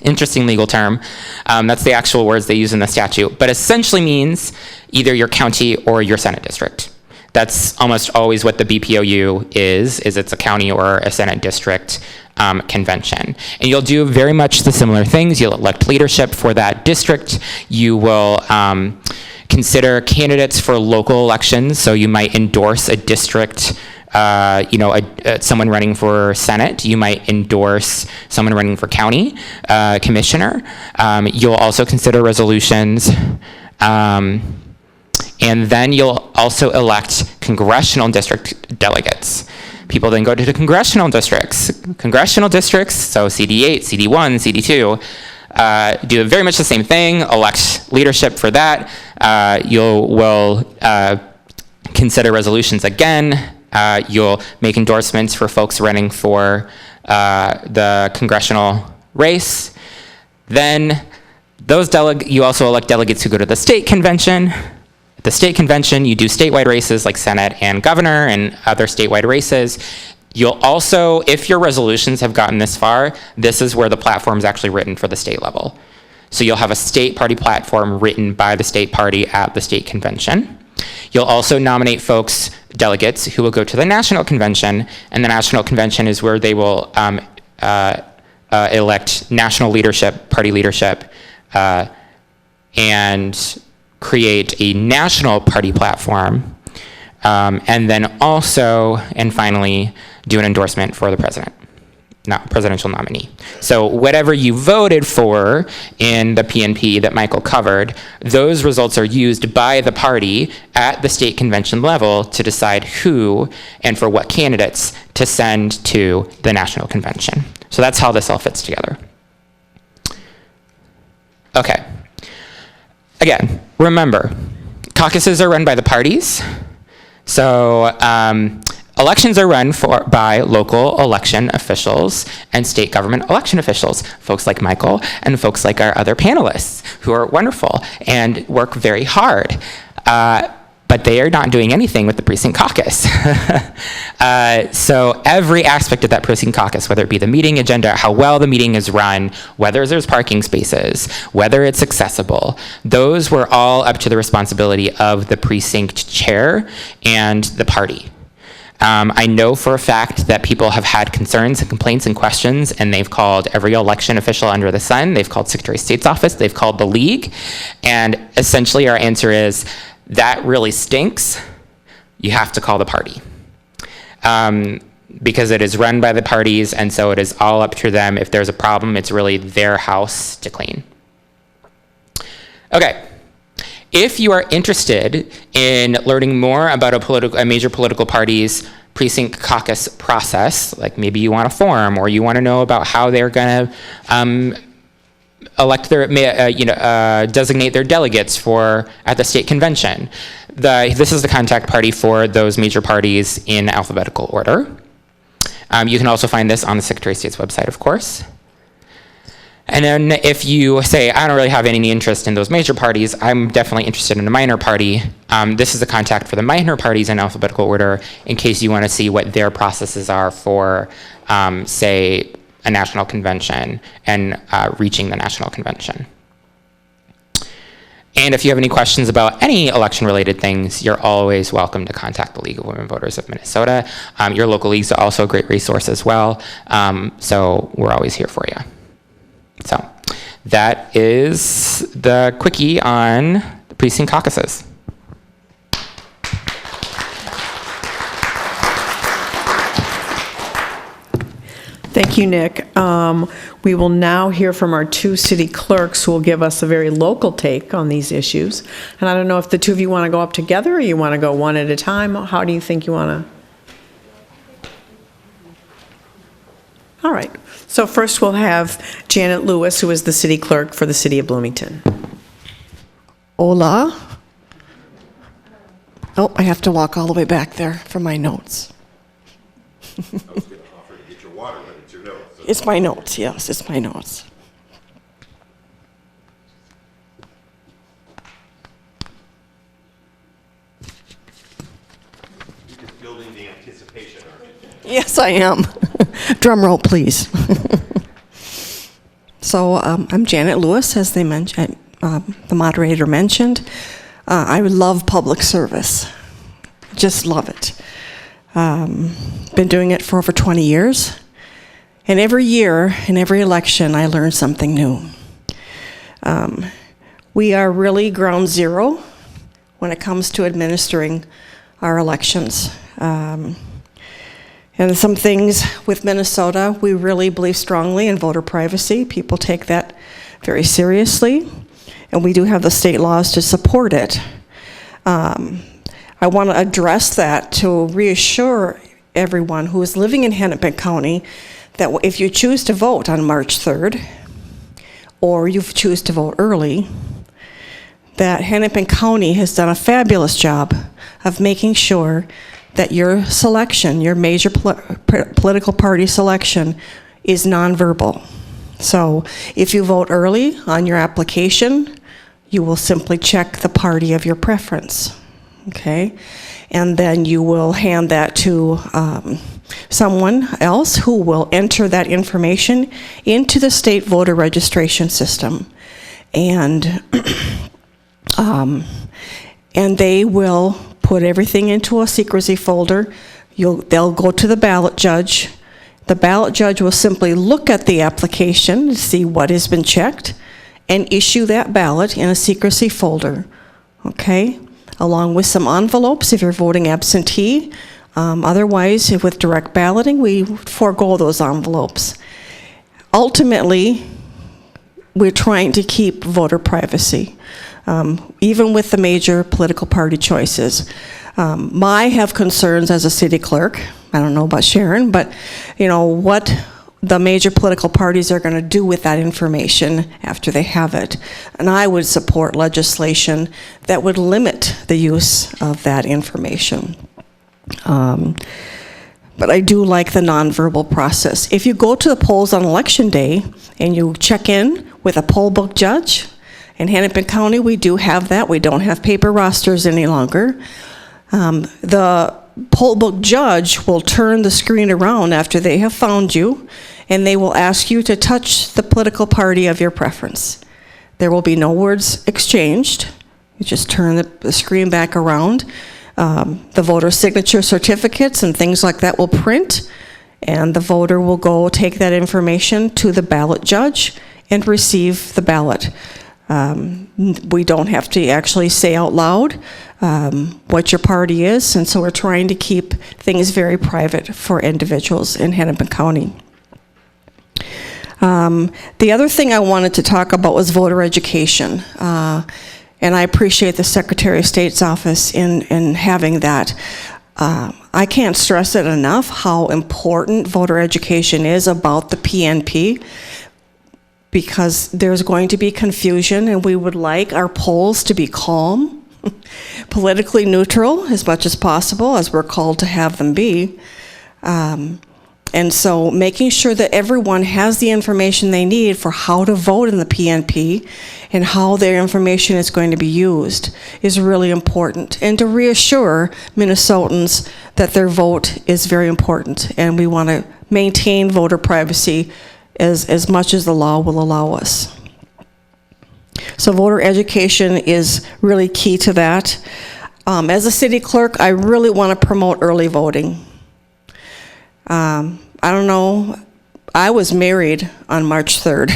interesting legal term. That's the actual words they use in the statute, but essentially means either your county or your Senate district. That's almost always what the BPOU is it's a county or a Senate district convention. And you'll do very much the similar things. You'll elect leadership for that district. You will consider candidates for local elections. So you might endorse a district, someone running for Senate. You might endorse someone running for county commissioner. You'll also consider resolutions. And then you'll also elect congressional district delegates. People then go to the congressional districts. Congressional districts, so CD8, CD1, CD2, do very much the same thing, elect leadership for that. Will consider resolutions again. You'll make endorsements for folks running for the congressional race. Then you also elect delegates who go to the state convention. The state convention, you do statewide races like Senate and governor and other statewide races. You'll also, if your resolutions have gotten this far, this is where the platform is actually written for the state level. So you'll have a state party platform written by the state party at the state convention. You'll also nominate delegates who will go to the national convention, and the national convention is where they will elect national leadership, party leadership, and create a national party platform, and then also, and finally, do an endorsement for the presidential nominee. So whatever you voted for in the PNP that Michael covered, those results are used by the party at the state convention level to decide who and for what candidates to send to the national convention. So that's how this all fits together. Okay. Again, remember, caucuses are run by the parties. So elections are run by local election officials and state government election officials, folks like Michael and folks like our other panelists who are wonderful and work very hard. But they are not doing anything with the precinct caucus. So every aspect of that precinct caucus, whether it be the meeting agenda, how well the meeting is run, whether there's parking spaces, whether it's accessible, those were all up to the responsibility of the precinct chair and the party. I know for a fact that people have had concerns and complaints and questions, and they've called every election official under the sun. They've called Secretary of State's office. They've called the league. And essentially our answer is, that really stinks. You have to call the party. Because it is run by the parties, and so it is all up to them. If there's a problem, it's really their house to clean. Okay. If you are interested in learning more about a major political party's precinct caucus process, like maybe you want a form or you want to know about how they're going to elect their, designate their delegates at the state convention, this is the contact party for those major parties in alphabetical order. You can also find this on the Secretary of State's website, of course. And then if you say, I don't really have any interest in those major parties, I'm definitely interested in a minor party, this is the contact for the minor parties in alphabetical order in case you want to see what their processes are for, say, a national convention and reaching the national convention. And if you have any questions about any election-related things, you're always welcome to contact the League of Women Voters of Minnesota. Your local leagues are also a great resource as well, so we're always here for you. So that is the quickie on the precinct caucuses. Thank you, Nick. We will now hear from our two city clerks who will give us a very local take on these issues. And I don't know if the two of you want to go up together or you want to go one at a time. How do you think you want to? All right. So first we'll have Janet Lewis, who is the city clerk for the city of Bloomington. Hola. Oh, I have to walk all the way back there for my notes. I was going to offer to get your water, but it's your notes. So. It's my notes, yes, it's my notes. You're just building the anticipation, aren't you? Yes, I am. Drum roll, please. So I'm Janet Lewis, as they mentioned, the moderator mentioned. I love public service. Just love it. Been doing it for over 20 years. And every year, in every election, I learn something new. We are really ground zero when it comes to administering our elections. And some things with Minnesota, we really believe strongly in voter privacy. People take that very seriously. And we do have the state laws to support it. I want to address that to reassure everyone who is living in Hennepin County that if you choose to vote on March 3rd, or you choose to vote early, that Hennepin County has done a fabulous job of making sure that your selection, your major political party selection, is nonverbal. So if you vote early on your application, you will simply check the party of your preference, okay? And then you will hand that to someone else who will enter that information into the state voter registration system. And they will put everything into a secrecy folder. They'll go to the ballot judge. The ballot judge will simply look at the application to see what has been checked and issue that ballot in a secrecy folder, okay? Along with some envelopes if you're voting absentee. Otherwise, with direct balloting, we forego those envelopes. Ultimately, we're trying to keep voter privacy, even with the major political party choices. I have concerns as a city clerk. I don't know about Sharon, but you know what the major political parties are going to do with that information after they have it. And I would support legislation that would limit the use of that information. But I do like the nonverbal process. If you go to the polls on election day and you check in with a poll book judge, in Hennepin County we do have that. We don't have paper rosters any longer. The poll book judge will turn the screen around after they have found you, and they will ask you to touch the political party of your preference. There will be no words exchanged. You just turn the screen back around. The voter signature certificates and things like that will print, and the voter will go take that information to the ballot judge and receive the ballot. We don't have to actually say out loud what your party is, and so we're trying to keep things very private for individuals in Hennepin County. The other thing I wanted to talk about was voter education. And I appreciate the Secretary of State's office in having that. I can't stress it enough how important voter education is about the PNP, because there's going to be confusion, and we would like our polls to be calm, politically neutral as much as possible, as we're called to have them be. And so making sure that everyone has the information they need for how to vote in the PNP and how their information is going to be used is really important. And to reassure Minnesotans that their vote is very important, and we want to maintain voter privacy as much as the law will allow us. So voter education is really key to that. As a city clerk, I really want to promote early voting. I don't know, I was married on March 3rd,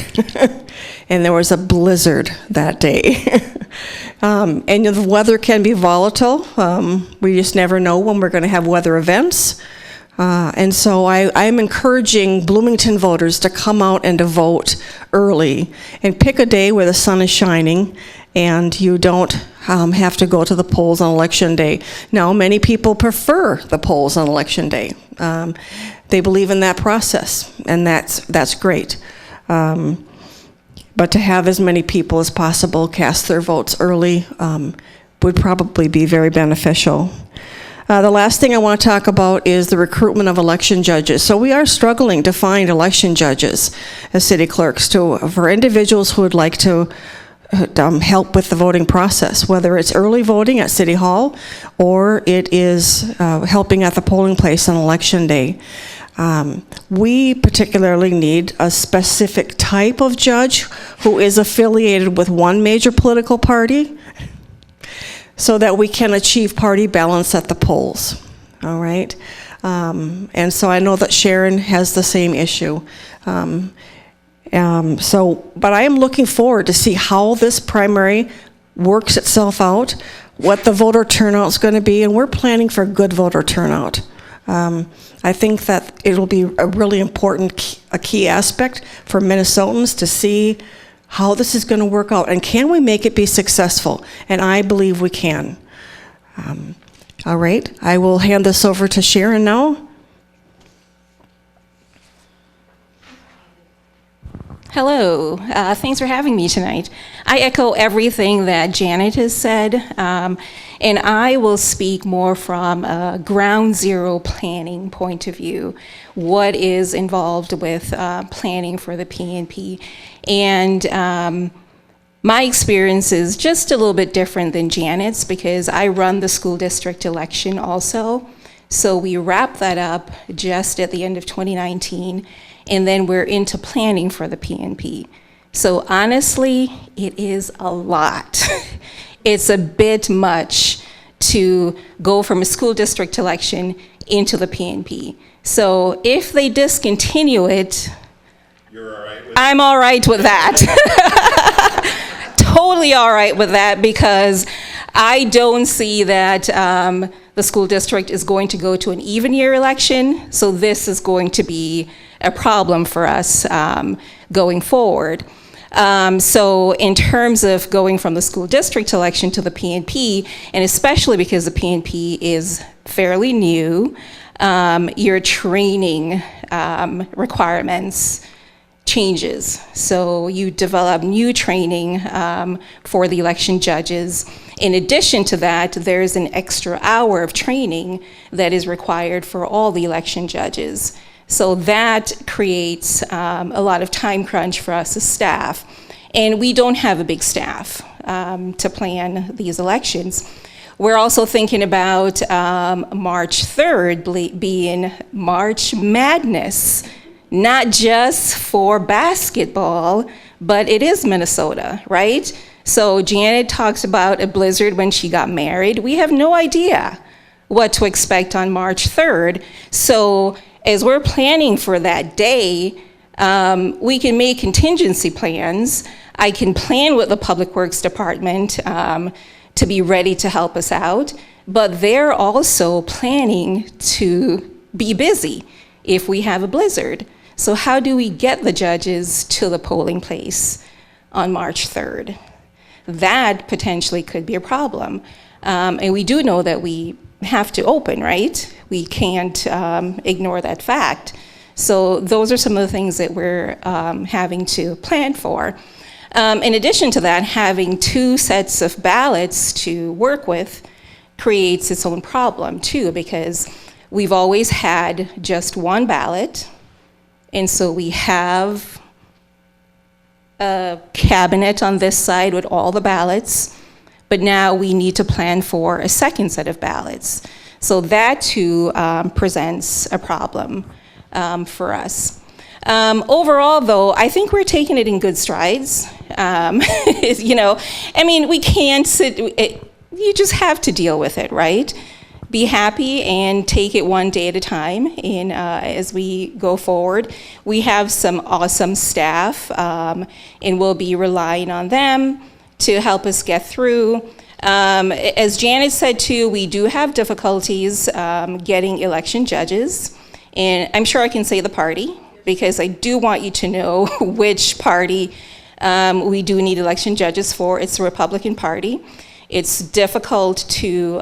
and there was a blizzard that day. And the weather can be volatile. We just never know when we're going to have weather events. And so I'm encouraging Bloomington voters to come out and to vote early and pick a day where the sun is shining and you don't have to go to the polls on Election Day. Now, many people prefer the polls on Election Day. They believe in that process, and that's great. But to have as many people as possible cast their votes early would probably be very beneficial. The last thing I want to talk about is the recruitment of election judges. So we are struggling to find election judges as city clerks for individuals who would like to help with the voting process, whether it's early voting at City Hall or it is helping at the polling place on Election Day. We particularly need a specific type of judge who is affiliated with one major political party, so that we can achieve party balance at the polls, all right? And so I know that Sharon has the same issue. But I am looking forward to see how this primary works itself out, what the voter turnout's going to be, and we're planning for good voter turnout. I think that it'll be a really important, a key aspect for Minnesotans to see how this is going to work out, and can we make it be successful? And I believe we can. All right, I will hand this over to Sharon now. Hello, thanks for having me tonight. I echo everything that Janet has said, and I will speak more from a ground zero planning point of view. What is involved with planning for the PNP? And my experience is just a little bit different than Janet's, because I run the school district election also. So we wrapped that up just at the end of 2019, and then we're into planning for the PNP. So honestly, it is a lot. It's a bit much to go from a school district election into the PNP. So if they discontinue it, you're all right with I'm all right with that. Totally all right with that, because I don't see that the school district is going to go to an even year election. So this is going to be a problem for us going forward. So in terms of going from the school district election to the PNP, and especially because the PNP is fairly new, your training requirements changes. So you develop new training for the election judges. In addition to that, there's an extra hour of training that is required for all the election judges. So that creates a lot of time crunch for us as staff. And we don't have a big staff to plan these elections. We're also thinking about March 3rd being March Madness, not just for basketball, but it is Minnesota, right? So Janet talks about a blizzard when she got married. We have no idea what to expect on March 3rd. So as we're planning for that day, we can make contingency plans. I can plan with the Public Works Department to be ready to help us out, but they're also planning to be busy if we have a blizzard. So how do we get the judges to the polling place on March 3rd? that potentially could be a problem. And we do know that we have to open, right? We can't ignore that fact. So those are some of the things that we're having to plan for. In addition to that, having 2 sets of ballots to work with creates its own problem too, because we've always had just 1 ballot, and so we have a cabinet on this side with all the ballots, but now we need to plan for a second set of ballots. So that too presents a problem for us. Overall, though, I think we're taking it in good strides. We can't sit, you just have to deal with it, right? Be happy and take it one day at a time. And as we go forward, we have some awesome staff, and we'll be relying on them to help us get through. As Janet said too, we do have difficulties getting election judges. And I'm sure I can say the party, because I do want you to know which party we do need election judges for. It's the Republican Party. It's difficult to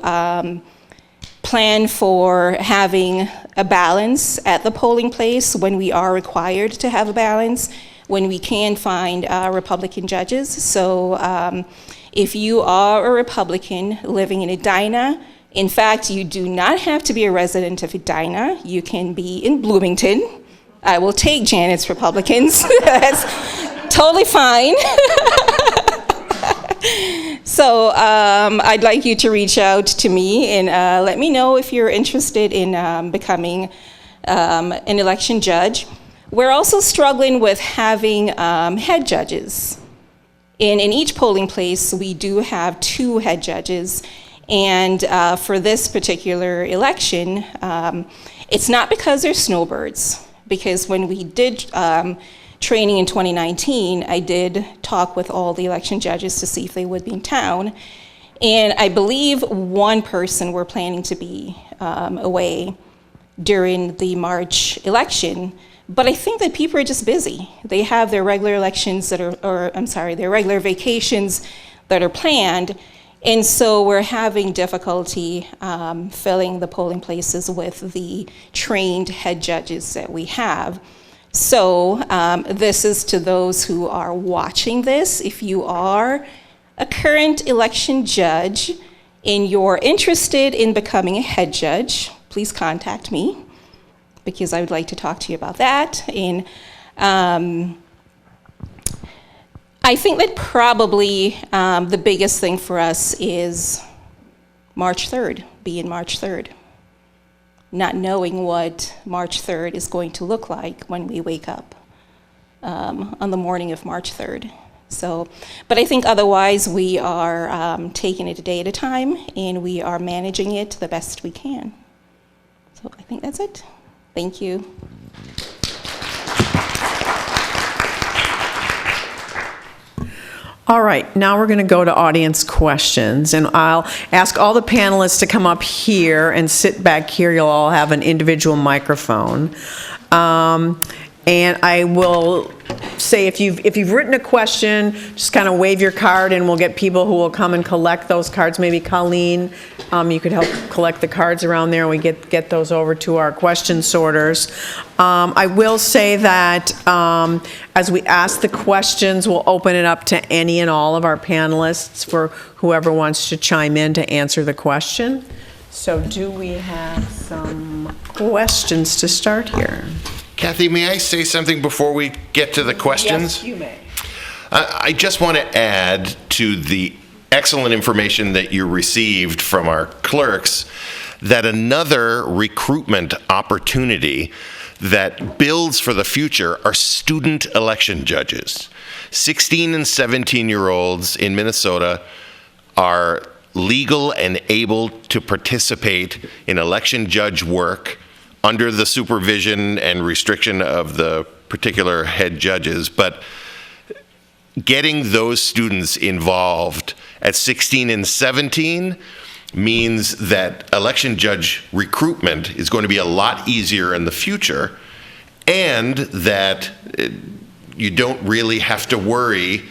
plan for having a balance at the polling place when we are required to have a balance, when we can find Republican judges. So if you are a Republican living in Edina, in fact, you do not have to be a resident of Edina. You can be in Bloomington. I will take Janet's Republicans. That's totally fine. So I'd like you to reach out to me and let me know if you're interested in becoming an election judge. We're also struggling with having head judges. In each polling place, we do have 2 head judges. And for this particular election, it's not because they're snowbirds, because when we did training in 2019, I did talk with all the election judges to see if they would be in town. And I believe 1 person were planning to be away during the March election. But I think that people are just busy. They have their regular elections their regular vacations that are planned. And so we're having difficulty filling the polling places with the trained head judges that we have. So this is to those who are watching this. If you are a current election judge and you're interested in becoming a head judge, please contact me, because I would like to talk to you about that. And I think that probably the biggest thing for us is March 3rd, being March 3rd. Not knowing what March 3rd is going to look like when we wake up on the morning of March 3rd. So, but I think otherwise we are taking it a day at a time, and we are managing it the best we can. So I think that's it. Thank you. All right, now we're going to go to audience questions, and I'll ask all the panelists to come up here and sit back here. You'll all have an individual microphone. And I will say, if you've written a question, just kind of wave your card, and we'll get people who will come and collect those cards. Maybe Colleen, you could help collect the cards around there, and we get those over to our question sorters. I will say that as we ask the questions, we'll open it up to any and all of our panelists for whoever wants to chime in to answer the question. So do we have some questions to start here? Kathy, may I say something before we get to the questions? Yes, you may. I just want to add to the excellent information that you received from our clerks that another recruitment opportunity that builds for the future are student election judges. 16 and 17-year-olds in Minnesota are legal and able to participate in election judge work under the supervision and restriction of the particular head judges, but getting those students involved at 16 and 17 means that election judge recruitment is going to be a lot easier in the future, and that you don't really have to worry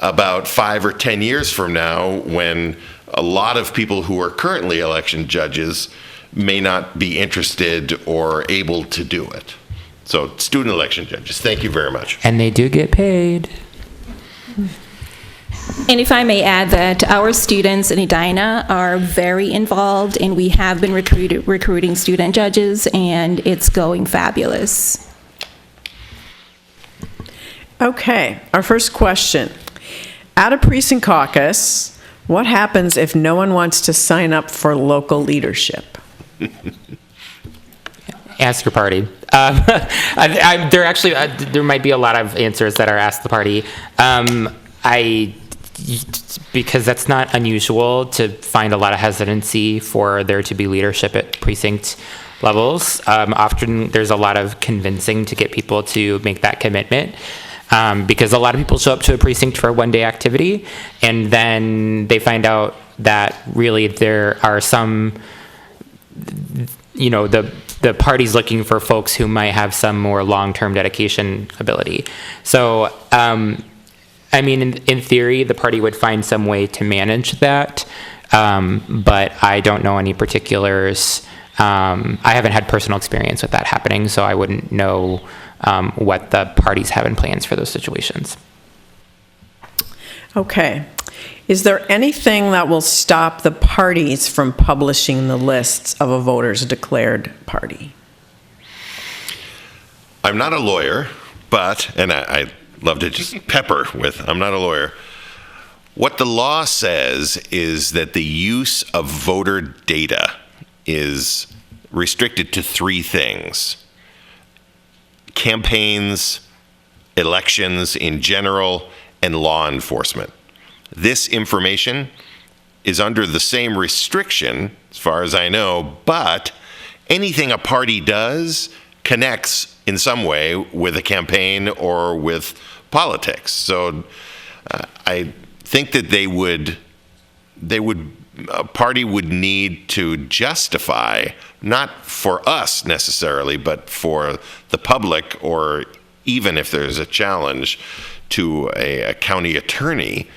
about 5 or 10 years from now, when a lot of people who are currently election judges may not be interested or able to do it. So student election judges, thank you very much. And they do get paid. And if I may add that our students in Edina are very involved, and we have been recruiting student judges, and it's going fabulous. Okay, our first question. At a precinct caucus, what happens if no one wants to sign up for local leadership? Ask your party. There might be a lot of answers that are ask the party. Because that's not unusual to find a lot of hesitancy for there to be leadership at precinct levels. Often there's a lot of convincing to get people to make that commitment. Because a lot of people show up to a precinct for a one-day activity, and then they find out that really there are some, the party's looking for folks who might have some more long-term dedication ability. So, in theory, the party would find some way to manage that, but I don't know any particulars. I haven't had personal experience with that happening, so I wouldn't know what the parties have in plans for those situations. Okay. Is there anything that will stop the parties from publishing the lists of a voter's declared party? I'm not a lawyer, and I love to just pepper with, I'm not a lawyer. What the law says is that the use of voter data is restricted to 3 things: campaigns, elections in general, and law enforcement. This information is under the same restriction, as far as I know, but anything a party does connects in some way with a campaign or with politics. So I think that a party would need to justify, not for us necessarily, but for the public, or even if there's a challenge to a county attorney,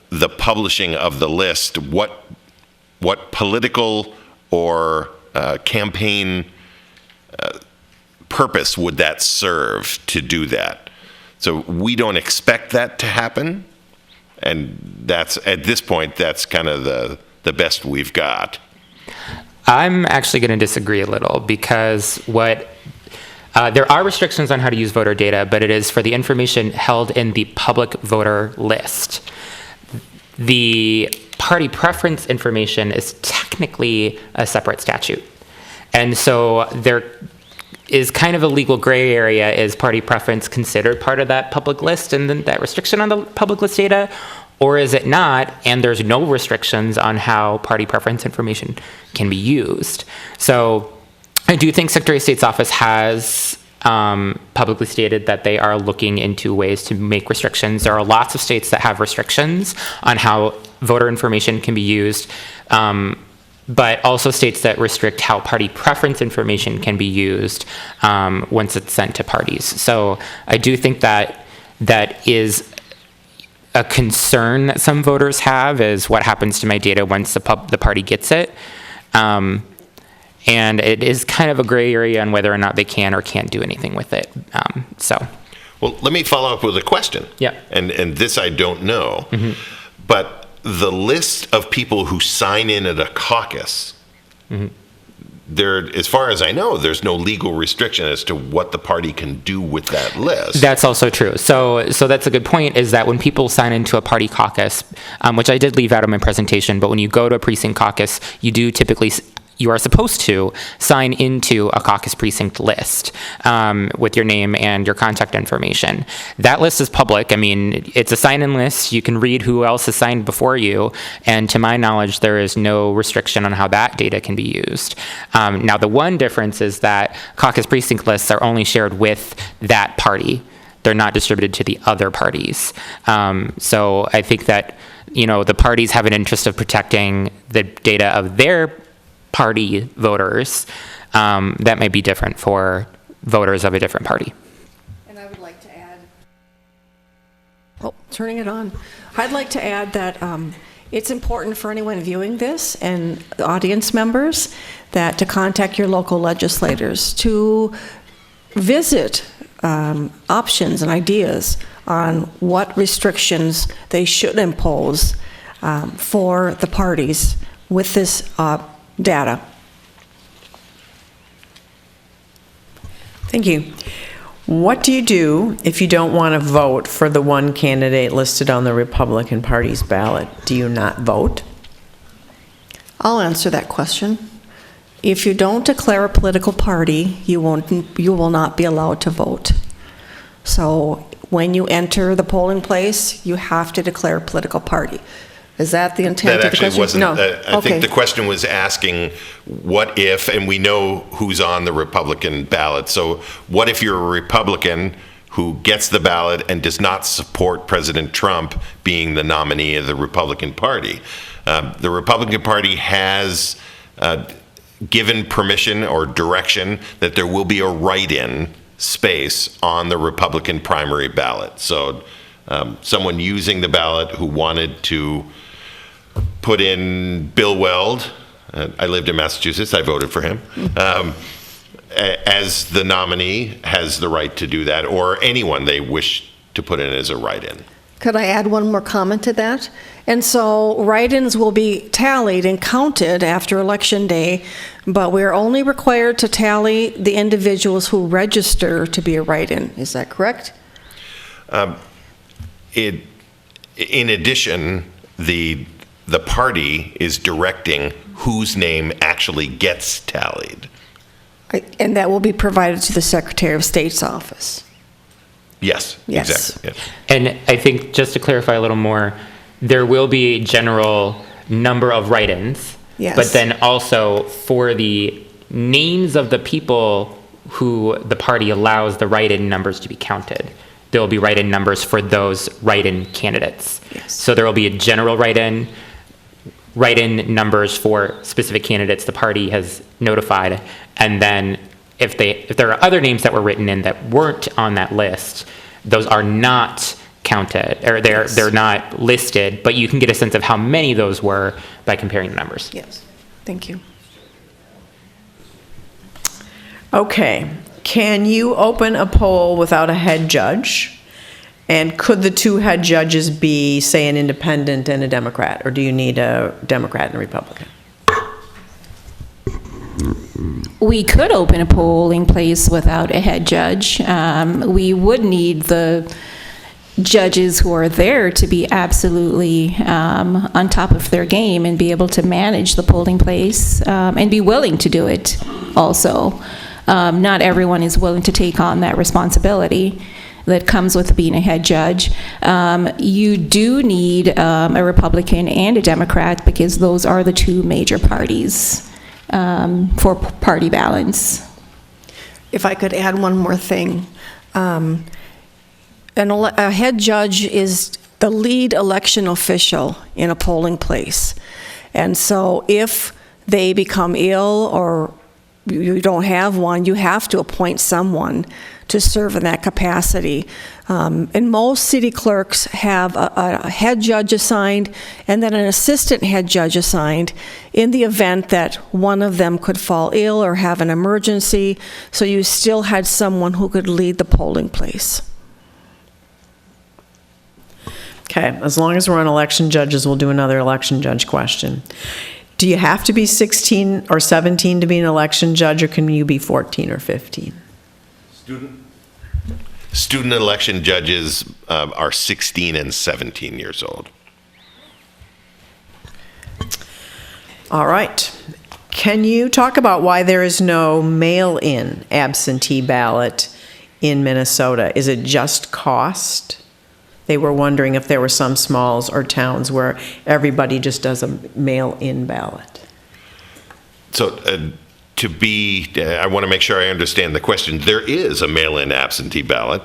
the publishing of the list, what political or campaign purpose would that serve to do that? So we don't expect that to happen, and that's, at this point, that's kind of the best we've got. I'm actually going to disagree a little, because there are restrictions on how to use voter data, but it is for the information held in the public voter list. The party preference information is technically a separate statute. And so there is kind of a legal gray area. Is party preference considered part of that public list and then that restriction on the public list data? Or is it not, and there's no restrictions on how party preference information can be used? So I do think Secretary of State's office has publicly stated that they are looking into ways to make restrictions. There are lots of states that have restrictions on how voter information can be used, but also states that restrict how party preference information can be used once it's sent to parties. So I do think that that is a concern that some voters have, is what happens to my data once the party gets it. And it is kind of a gray area on whether or not they can or can't do anything with it. Well, let me follow up with a question. Yeah. And this I don't know. Mm-hmm. But the list of people who sign in at a caucus, mm-hmm. As far as I know, there's no legal restriction as to what the party can do with that list. That's also true. So that's a good point, is that when people sign into a party caucus, which I did leave out of my presentation, but when you go to a precinct caucus, you are supposed to sign into a caucus precinct list with your name and your contact information. That list is public. I mean, it's a sign-in list. You can read who else has signed before you, and to my knowledge, there is no restriction on how that data can be used. Now, the one difference is that caucus precinct lists are only shared with that party. They're not distributed to the other parties. So I think that, the parties have an interest of protecting the data of their party voters. That may be different for voters of a different party. And I would like to add. Turning it on. I'd like to add that it's important for anyone viewing this and the audience members that to contact your local legislators to visit options and ideas on what restrictions they should impose for the parties with this data. Thank you. What do you do if you don't want to vote for the one candidate listed on the Republican Party's ballot? Do you not vote? I'll answer that question. If you don't declare a political party, you will not be allowed to vote. So when you enter the polling place, you have to declare a political party. Is that the intent That of the question? actually wasn't, No. I think the question was asking, what if, and we know who's on the Republican ballot, so what if you're a Republican who gets the ballot and does not support President Trump being the nominee of the Republican Party? The Republican Party has given permission or direction that there will be a write-in space on the Republican primary ballot. So someone using the ballot who wanted to put in Bill Weld, I lived in Massachusetts, I voted for him, as the nominee has the right to do that, or anyone they wish to put in as a write-in. Could I add one more comment to that? And so write-ins will be tallied and counted after Election Day, but we're only required to tally the individuals who register to be a write-in. Is that correct? In addition, the party is directing whose name actually gets tallied. And that will be provided to the Secretary of State's office. Yes, Yes. exactly. Yes. And I think just to clarify a little more, there will be a general number of write-ins. Yes. But then also for the names of the people who the party allows the write-in numbers to be counted, there will be write-in numbers for those write-in candidates. Yes. So there will be a general write-in numbers for specific candidates the party has notified, and then if there are other names that were written in that weren't on that list, those are not counted, or they're not listed, but you can get a sense of how many those were by comparing the numbers. Yes. Thank you. Okay. Can you open a poll without a head judge? And could the two head judges be, say, an independent and a Democrat? Or do you need a Democrat and a Republican? We could open a polling place without a head judge. We would need the judges who are there to be absolutely on top of their game and be able to manage the polling place and be willing to do it also. Not everyone is willing to take on that responsibility that comes with being a head judge. You do need a Republican and a Democrat because those are the two major parties for party balance. If I could add one more thing. A head judge is the lead election official in a polling place. And so if they become ill or you don't have one, you have to appoint someone to serve in that capacity. And most city clerks have a head judge assigned and then an assistant head judge assigned in the event that one of them could fall ill or have an emergency, so you still had someone who could lead the polling place. Okay, as long as we're on election judges, we'll do another election judge question. Do you have to be 16 or 17 to be an election judge, or can you be 14 or 15? Student election judges are 16 and 17 years old. All right. Can you talk about why there is no mail-in absentee ballot in Minnesota? Is it just cost? They were wondering if there were some smalls or towns where everybody just does a mail-in ballot. So I want to make sure I understand the question. There is a mail-in absentee ballot.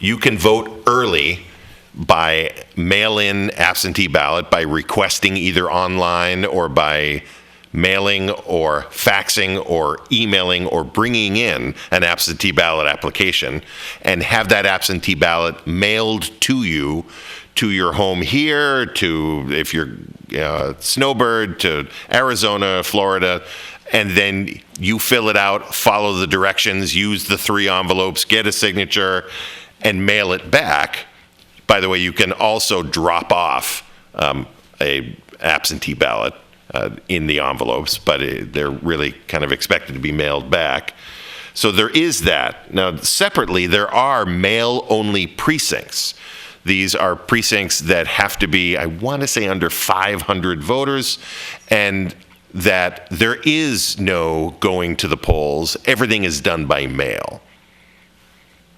You can vote early by mail-in absentee ballot by requesting either online or by mailing or faxing or emailing or bringing in an absentee ballot application and have that absentee ballot mailed to you, to your home here, to, if you're Snowbird, to Arizona, Florida, and then you fill it out, follow the directions, use the 3 envelopes, get a signature, and mail it back. By the way, you can also drop off a absentee ballot in the envelopes, but they're really kind of expected to be mailed back. So there is that. Now, separately, there are mail-only precincts. These are precincts that have to be, I want to say, under 500 voters, and that there is no going to the polls. Everything is done by mail.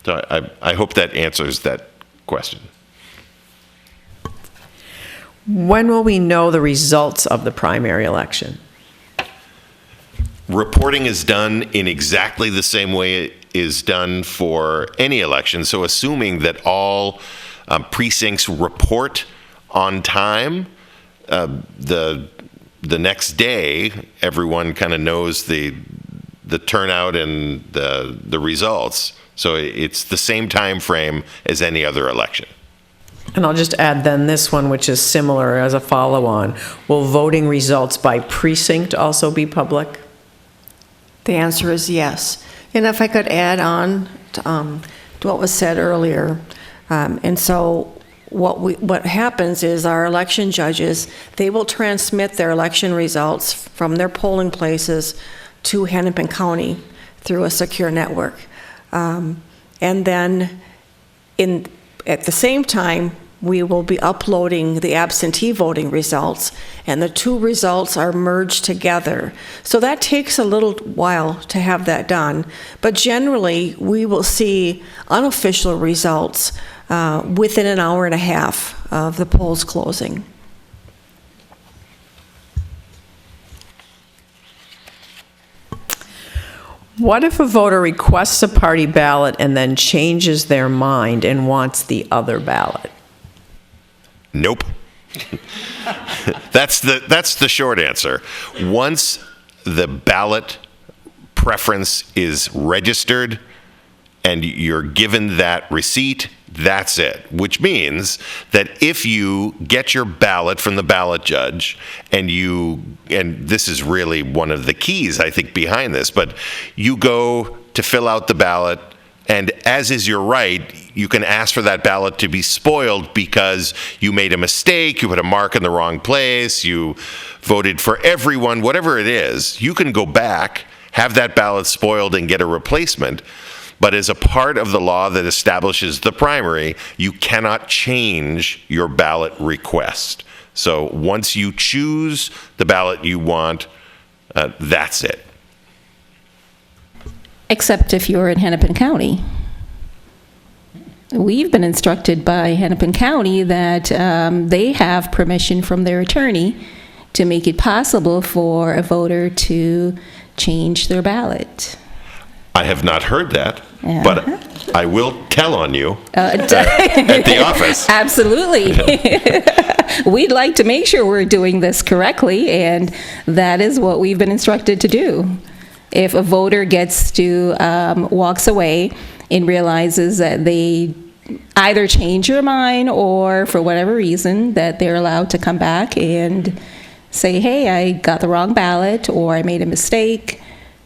So I hope that answers that question. When will we know the results of the primary election? Reporting is done in exactly the same way it is done for any election. So assuming that all precincts report on time, the next day, everyone kind of knows the turnout and the results. So it's the same time frame as any other election. And I'll just add then this one, which is similar as a follow-on. Will voting results by precinct also be public? The answer is yes. And if I could add on to what was said earlier, and so what happens is our election judges, they will transmit their election results from their polling places to Hennepin County through a secure network. And then at the same time, we will be uploading the absentee voting results, and the 2 results are merged together. So that takes a little while to have that done, but generally we will see unofficial results within an hour and a half of the polls closing. What if a voter requests a party ballot and then changes their mind and wants the other ballot? Nope. That's the short answer. Once the ballot preference is registered and you're given that receipt, that's it. Which means that if you get your ballot from the ballot judge and this is really one of the keys, I think, behind this, but you go to fill out the ballot, and as is your right, you can ask for that ballot to be spoiled because you made a mistake, you put a mark in the wrong place, you voted for everyone, whatever it is. You can go back, have that ballot spoiled, and get a replacement. But as a part of the law that establishes the primary, you cannot change your ballot request. So once you choose the ballot you want, that's it. Except if you're in Hennepin County. We've been instructed by Hennepin County that they have permission from their attorney to make it possible for a voter to change their ballot. I have not heard that, but I will tell on you at the office. Absolutely. We'd like to make sure we're doing this correctly, and that is what we've been instructed to do. If a voter walks away and realizes that they either change their mind or for whatever reason that they're allowed to come back and say, hey, I got the wrong ballot or I made a mistake,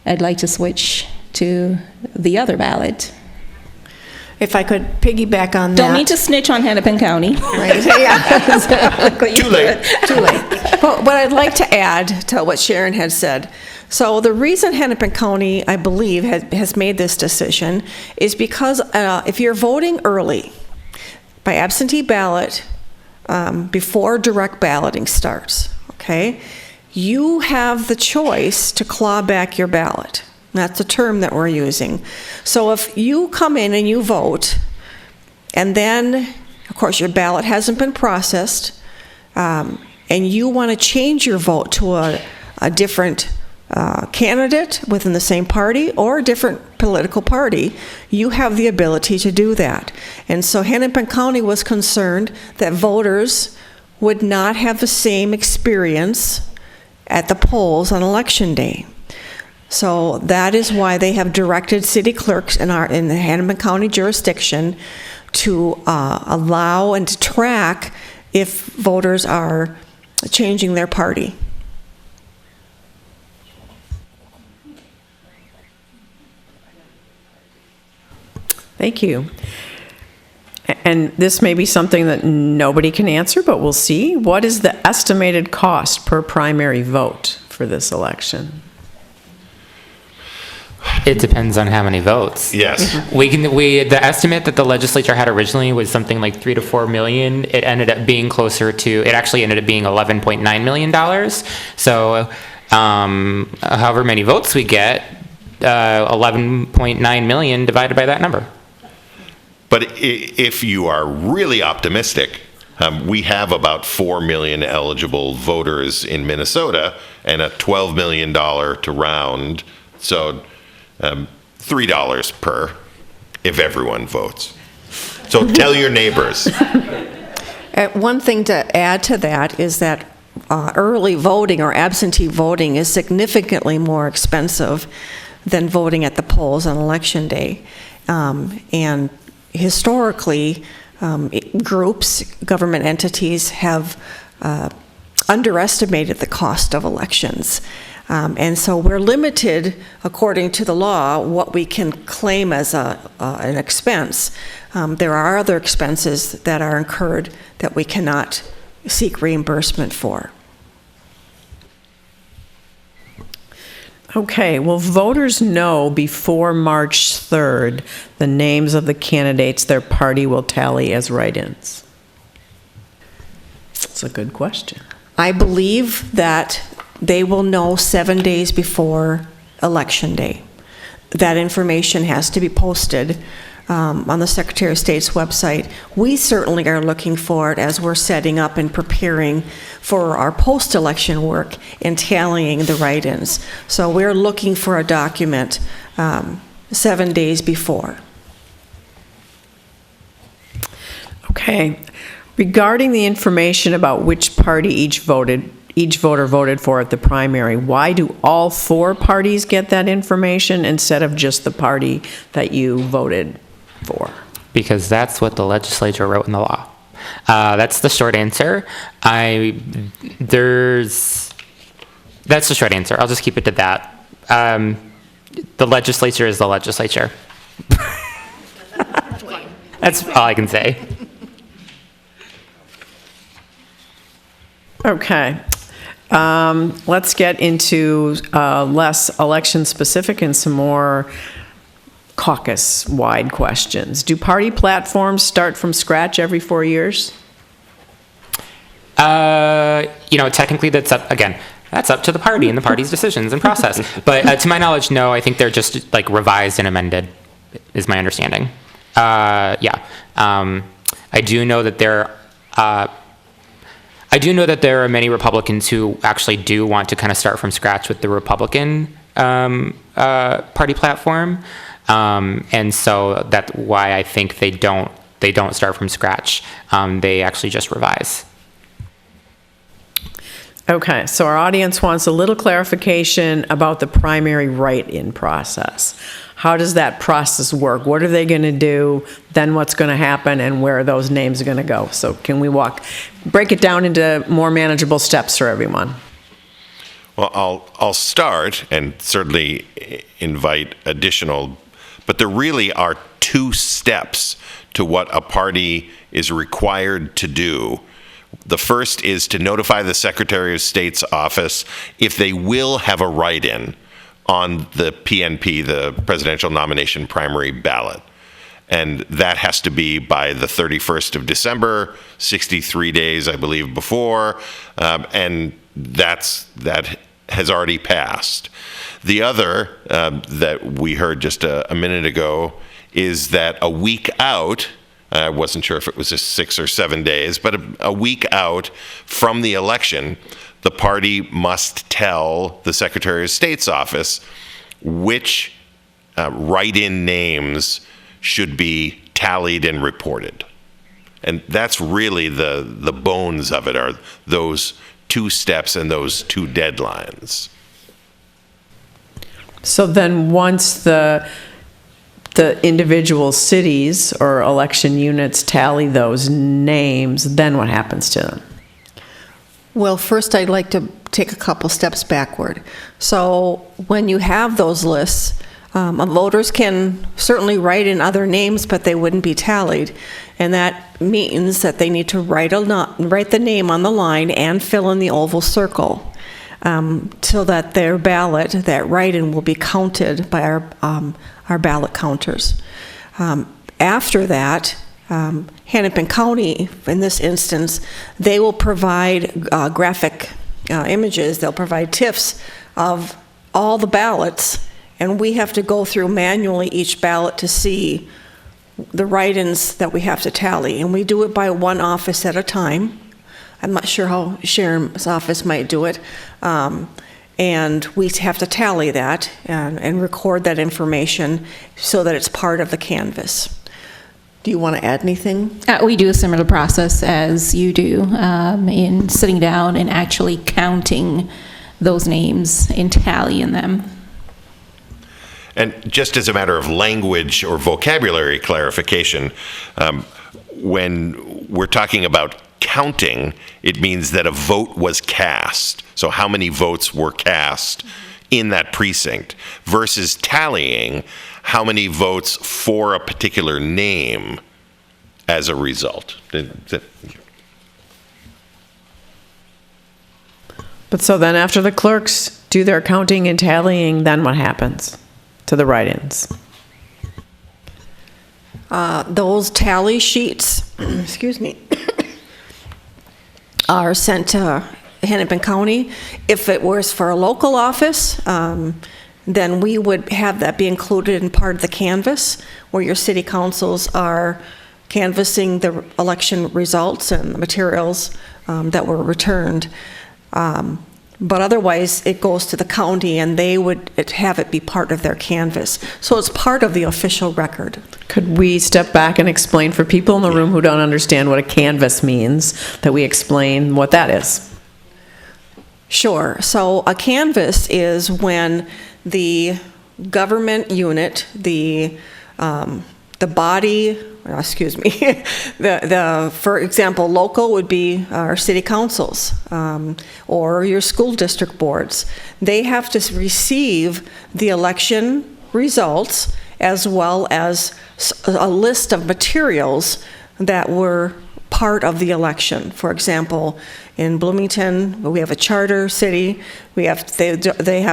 I'd like to switch to the other ballot. If I could piggyback on that. Don't mean to snitch on Hennepin County. Right. Yeah. Too late. Too late. But what I'd like to add to what Sharon had said. So the reason Hennepin County, I believe, has made this decision is because if you're voting early by absentee ballot before direct balloting starts, okay, you have the choice to claw back your ballot. That's a term that we're using. So if you come in and you vote, and then, of course, your ballot hasn't been processed, and you want to change your vote to a different candidate within the same party or a different political party, you have the ability to do that. And so Hennepin County was concerned that voters would not have the same experience at the polls on Election Day. So that is why they have directed city clerks in the Hannibal County jurisdiction to allow and to track if voters are changing their party. Thank you. And this may be something that nobody can answer, but we'll see. What is the estimated cost per primary vote for this election? It depends on how many votes. Yes. The estimate that the legislature had originally was something like 3 to 4 million. It ended up being it actually ended up being $11.9 million. So however many votes we get, 11.9 million divided by that number. But if you are really optimistic, we have about 4 million eligible voters in Minnesota and a $12 million to round. So $3 per if everyone votes. So tell your neighbors. One thing to add to that is that early voting or absentee voting is significantly more expensive than voting at the polls on Election Day. And historically, groups, government entities have underestimated the cost of elections. And so we're limited, according to the law, what we can claim as an expense. There are other expenses that are incurred that we cannot seek reimbursement for. Okay, will voters know before March 3rd the names of the candidates their party will tally as write-ins? That's a good question. I believe that they will know 7 days before Election Day. That information has to be posted on the Secretary of State's website. We certainly are looking for it as we're setting up and preparing for our post-election work and tallying the write-ins. So we're looking for a document 7 days before. Okay. Regarding the information about which party each voter voted for at the primary, why do all 4 parties get that information instead of just the party that you voted for? Because that's what the legislature wrote in the law. That's the short answer. That's the short answer. I'll just keep it to that. The legislature is the legislature. That's all I can say. Okay. Let's get into less election specific and some more caucus-wide questions. Do party platforms start from scratch every 4 years? Technically that's up to the party and the party's decisions and process. But to my knowledge, no, I think they're just like revised and amended, is my understanding. I do know that there are many Republicans who actually do want to kind of start from scratch with the Republican party platform. And so that's why I think they don't start from scratch. They actually just revise. Okay, so our audience wants a little clarification about the primary write-in process. How does that process work? What are they going to do? Then what's going to happen, and where are those names going to go? So can we break it down into more manageable steps for everyone? Well, I'll start and certainly invite additional, but there really are 2 steps to what a party is required to do. The first is to notify the Secretary of State's office if they will have a write-in on the PNP, the presidential nomination primary ballot. And that has to be by the 31st of December, 63 days, I believe, before, and that has already passed. The other that we heard just a minute ago is that a week out, I wasn't sure if it was just 6 or 7 days, but a week out from the election, the party must tell the Secretary of State's office which write-in names should be tallied and reported. And that's really the bones of it, are those 2 steps and those 2 deadlines. So then once the individual cities or election units tally those names, then what happens to them? Well, first I'd like to take a couple steps backward. So when you have those lists, voters can certainly write in other names, but they wouldn't be tallied. And that means that they need to write the name on the line and fill in the oval circle, so that their ballot, that write-in, will be counted by our ballot counters. After that, Hennepin County, in this instance, they will provide graphic images. They'll provide TIFFs of all the ballots, and we have to go through manually each ballot to see the write-ins that we have to tally. And we do it by one office at a time. I'm not sure how Sharon's office might do it. And we have to tally that and record that information so that it's part of the canvas. Do you want to add anything? We do a similar process as you do in sitting down and actually counting those names and tallying them. And just as a matter of language or vocabulary clarification, when we're talking about counting, it means that a vote was cast. So how many votes were cast in that precinct versus tallying how many votes for a particular name as a result. But so then after the clerks do their counting and tallying, then what happens to the write-ins? Those tally sheets, excuse me, are sent to Hennepin County. If it was for a local office, then we would have that be included in part of the canvas where your city councils are canvassing the election results and the materials that were returned. But otherwise, it goes to the county, and they would have it be part of their canvas. So it's part of the official record. Could we step back and explain for people in the room who don't understand what a canvas means, that we explain what that is? Sure. So a canvas is when the government unit, the body, excuse me, for example, local would be our city councils or your school district boards. They have to receive the election results as well as a list of materials that were part of the election. For example, in Bloomington, we have a charter city. They have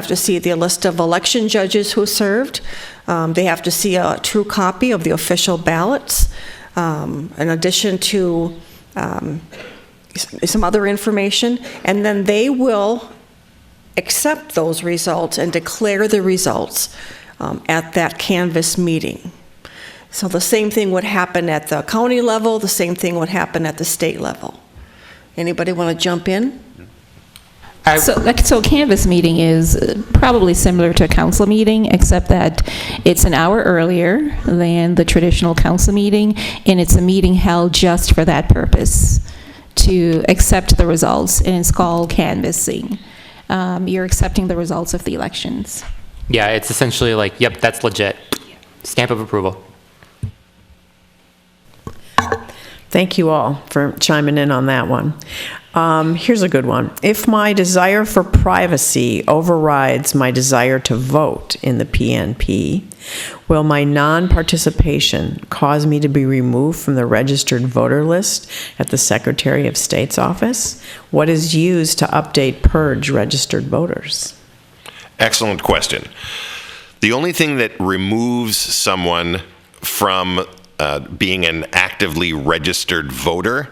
to see the list of election judges who served. They have to see a true copy of the official ballots, in addition to some other information. And then they will accept those results and declare the results at that canvas meeting. So the same thing would happen at the county level, the same thing would happen at the state level. Anybody want to jump in? So canvas meeting is probably similar to a council meeting, except that it's an hour earlier than the traditional council meeting, and it's a meeting held just for that purpose, to accept the results, and it's called canvassing. You're accepting the results of the elections. Yeah, it's essentially like, yep, that's legit. Stamp of approval. Thank you all for chiming in on that one. Here's a good one. If my desire for privacy overrides my desire to vote in the PNP, will my non-participation cause me to be removed from the registered voter list at the Secretary of State's office? What is used to update purge registered voters? Excellent question. The only thing that removes someone from being an actively registered voter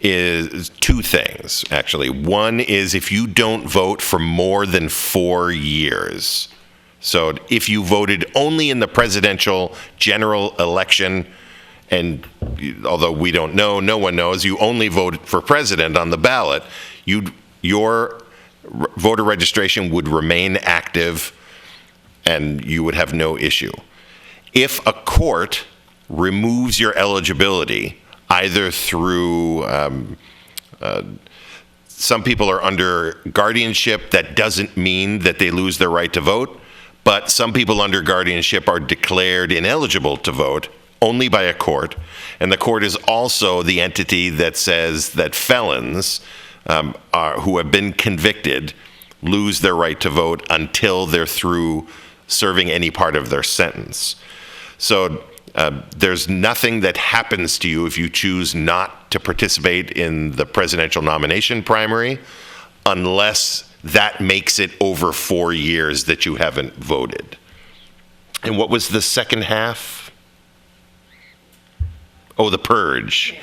is 2 things, actually. One is if you don't vote for more than 4 years. So if you voted only in the presidential general election, and although we don't know, no one knows, you only voted for president on the ballot, your voter registration would remain active and you would have no issue. If a court removes your eligibility, either through some people are under guardianship. That doesn't mean that they lose their right to vote, but some people under guardianship are declared ineligible to vote only by a court, and the court is also the entity that says that felons who have been convicted lose their right to vote until they're through serving any part of their sentence. So there's nothing that happens to you if you choose not to participate in the presidential nomination primary unless that makes it over 4 years that you haven't voted. And what was the second half? Oh, the purge.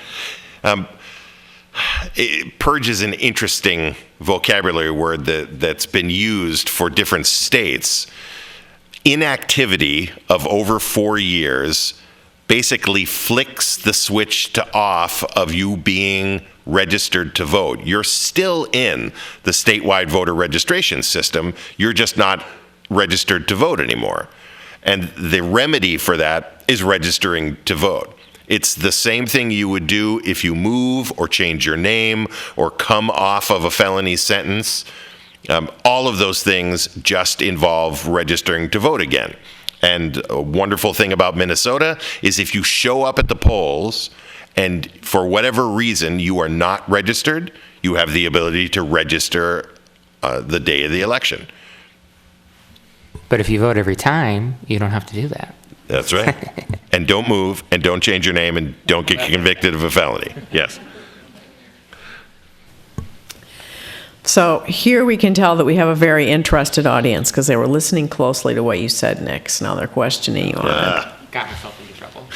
Purge is an interesting vocabulary word that's been used for different states. Inactivity of over 4 years basically flicks the switch to off of you being registered to vote. You're still in the statewide voter registration system. You're just not registered to vote anymore. And the remedy for that is registering to vote. It's the same thing you would do if you move or change your name or come off of a felony sentence. All of those things just involve registering to vote again. And a wonderful thing about Minnesota is if you show up at the polls and for whatever reason you are not registered, you have the ability to register the day of the election. But if you vote every time, you don't have to do that. That's right. And don't move, and don't change your name, and don't get convicted of a felony. Yes. So here we can tell that we have a very interested audience because they were listening closely to what you said, Nick. So now they're questioning you on it. Got myself into trouble.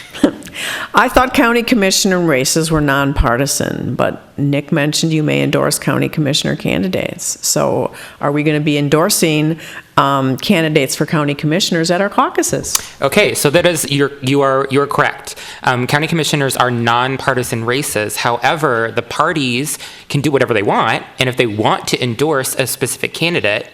I thought county commissioner races were nonpartisan, but Nick mentioned you may endorse county commissioner candidates. So are we going to be endorsing candidates for county commissioners at our caucuses? Okay, so that is you are correct. County commissioners are nonpartisan races. However, the parties can do whatever they want, and if they want to endorse a specific candidate,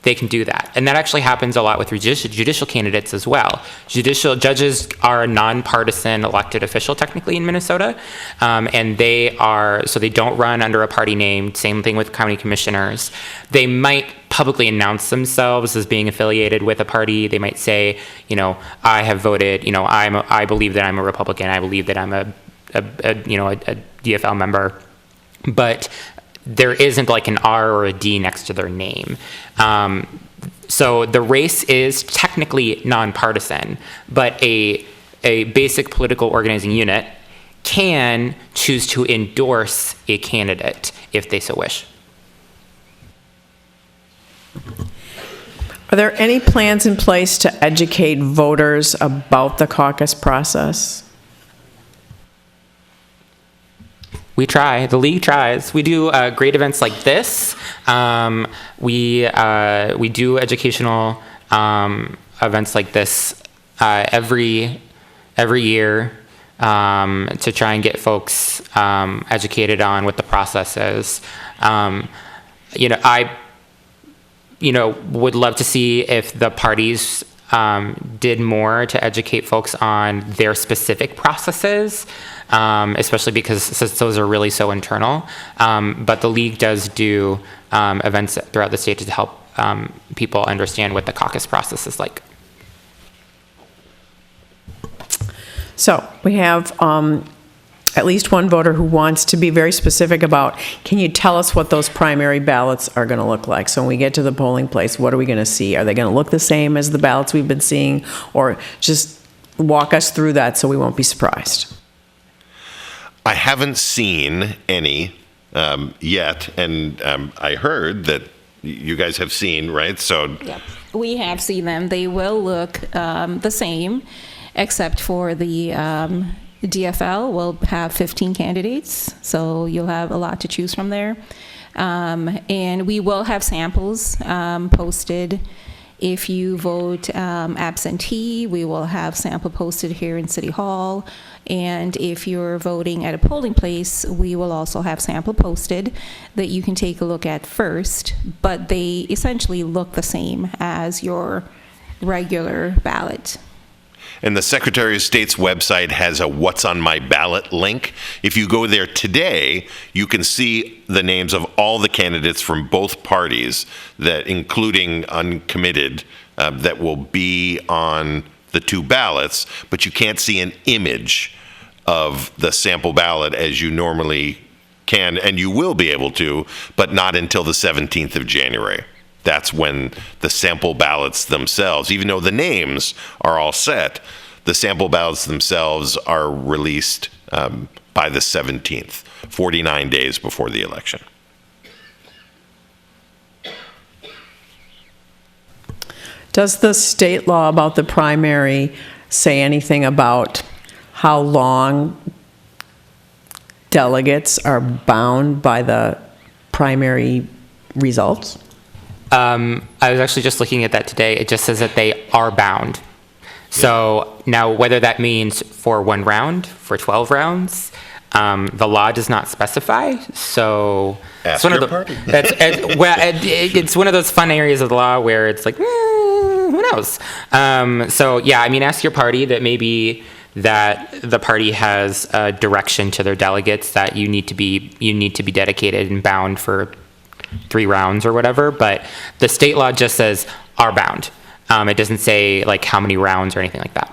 they can do that. And that actually happens a lot with judicial candidates as well. Judicial judges are a nonpartisan elected official technically in Minnesota, and they don't run under a party name. Same thing with county commissioners. They might publicly announce themselves as being affiliated with a party. They might say, I have voted, I believe that I'm a Republican. I believe that I'm a DFL member. But there isn't like an R or a D next to their name. So the race is technically nonpartisan, but a basic political organizing unit can choose to endorse a candidate if they so wish. Are there any plans in place to educate voters about the caucus process? We try. The league tries. We do great events like this. We do educational events like this every year to try and get folks educated on what the process is. I would love to see if the parties did more to educate folks on their specific processes. Especially because those are really so internal. But the league does do events throughout the state to help people understand what the caucus process is like. So we have at least one voter who wants to be very specific about, can you tell us what those primary ballots are going to look like? So when we get to the polling place, what are we going to see? Are they going to look the same as the ballots we've been seeing? Or just walk us through that so we won't be surprised. I haven't seen any yet, and I heard that you guys have seen, right? So Yep, we have seen them. They will look the same, except for the DFL will have 15 candidates, so you'll have a lot to choose from there. And we will have samples posted. If you vote absentee, we will have sample posted here in City Hall. And if you're voting at a polling place, we will also have sample posted that you can take a look at first. But they essentially look the same as your regular ballot. And the Secretary of State's website has a What's on My Ballot link. If you go there today, you can see the names of all the candidates from both parties, that including uncommitted, that will be on the two ballots, but you can't see an image of the sample ballot as you normally can, and you will be able to, but not until the 17th of January. That's when the sample ballots themselves, even though the names are all set, the sample ballots themselves are released by the 17th, 49 days before the election. Does the state law about the primary say anything about how long delegates are bound by the primary results? I was actually just looking at that today. It just says that they are bound. So now whether that means for 1 round, for 12 rounds, the law does not specify. So Ask it's one your of the, party. it's one of those fun areas of the law where it's like, who knows? So yeah, I mean, ask your party that maybe that the party has a direction to their delegates that you need to be dedicated and bound for 3 rounds or whatever, but the state law just says are bound. It doesn't say like how many rounds or anything like that.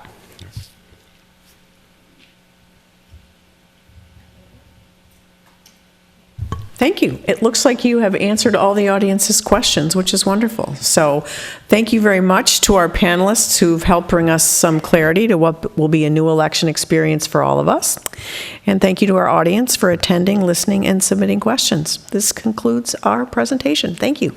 Thank you. It looks like you have answered all the audience's questions, which is wonderful. So thank you very much to our panelists who've helped bring us some clarity to what will be a new election experience for all of us. And thank you to our audience for attending, listening, and submitting questions. This concludes our presentation. Thank you.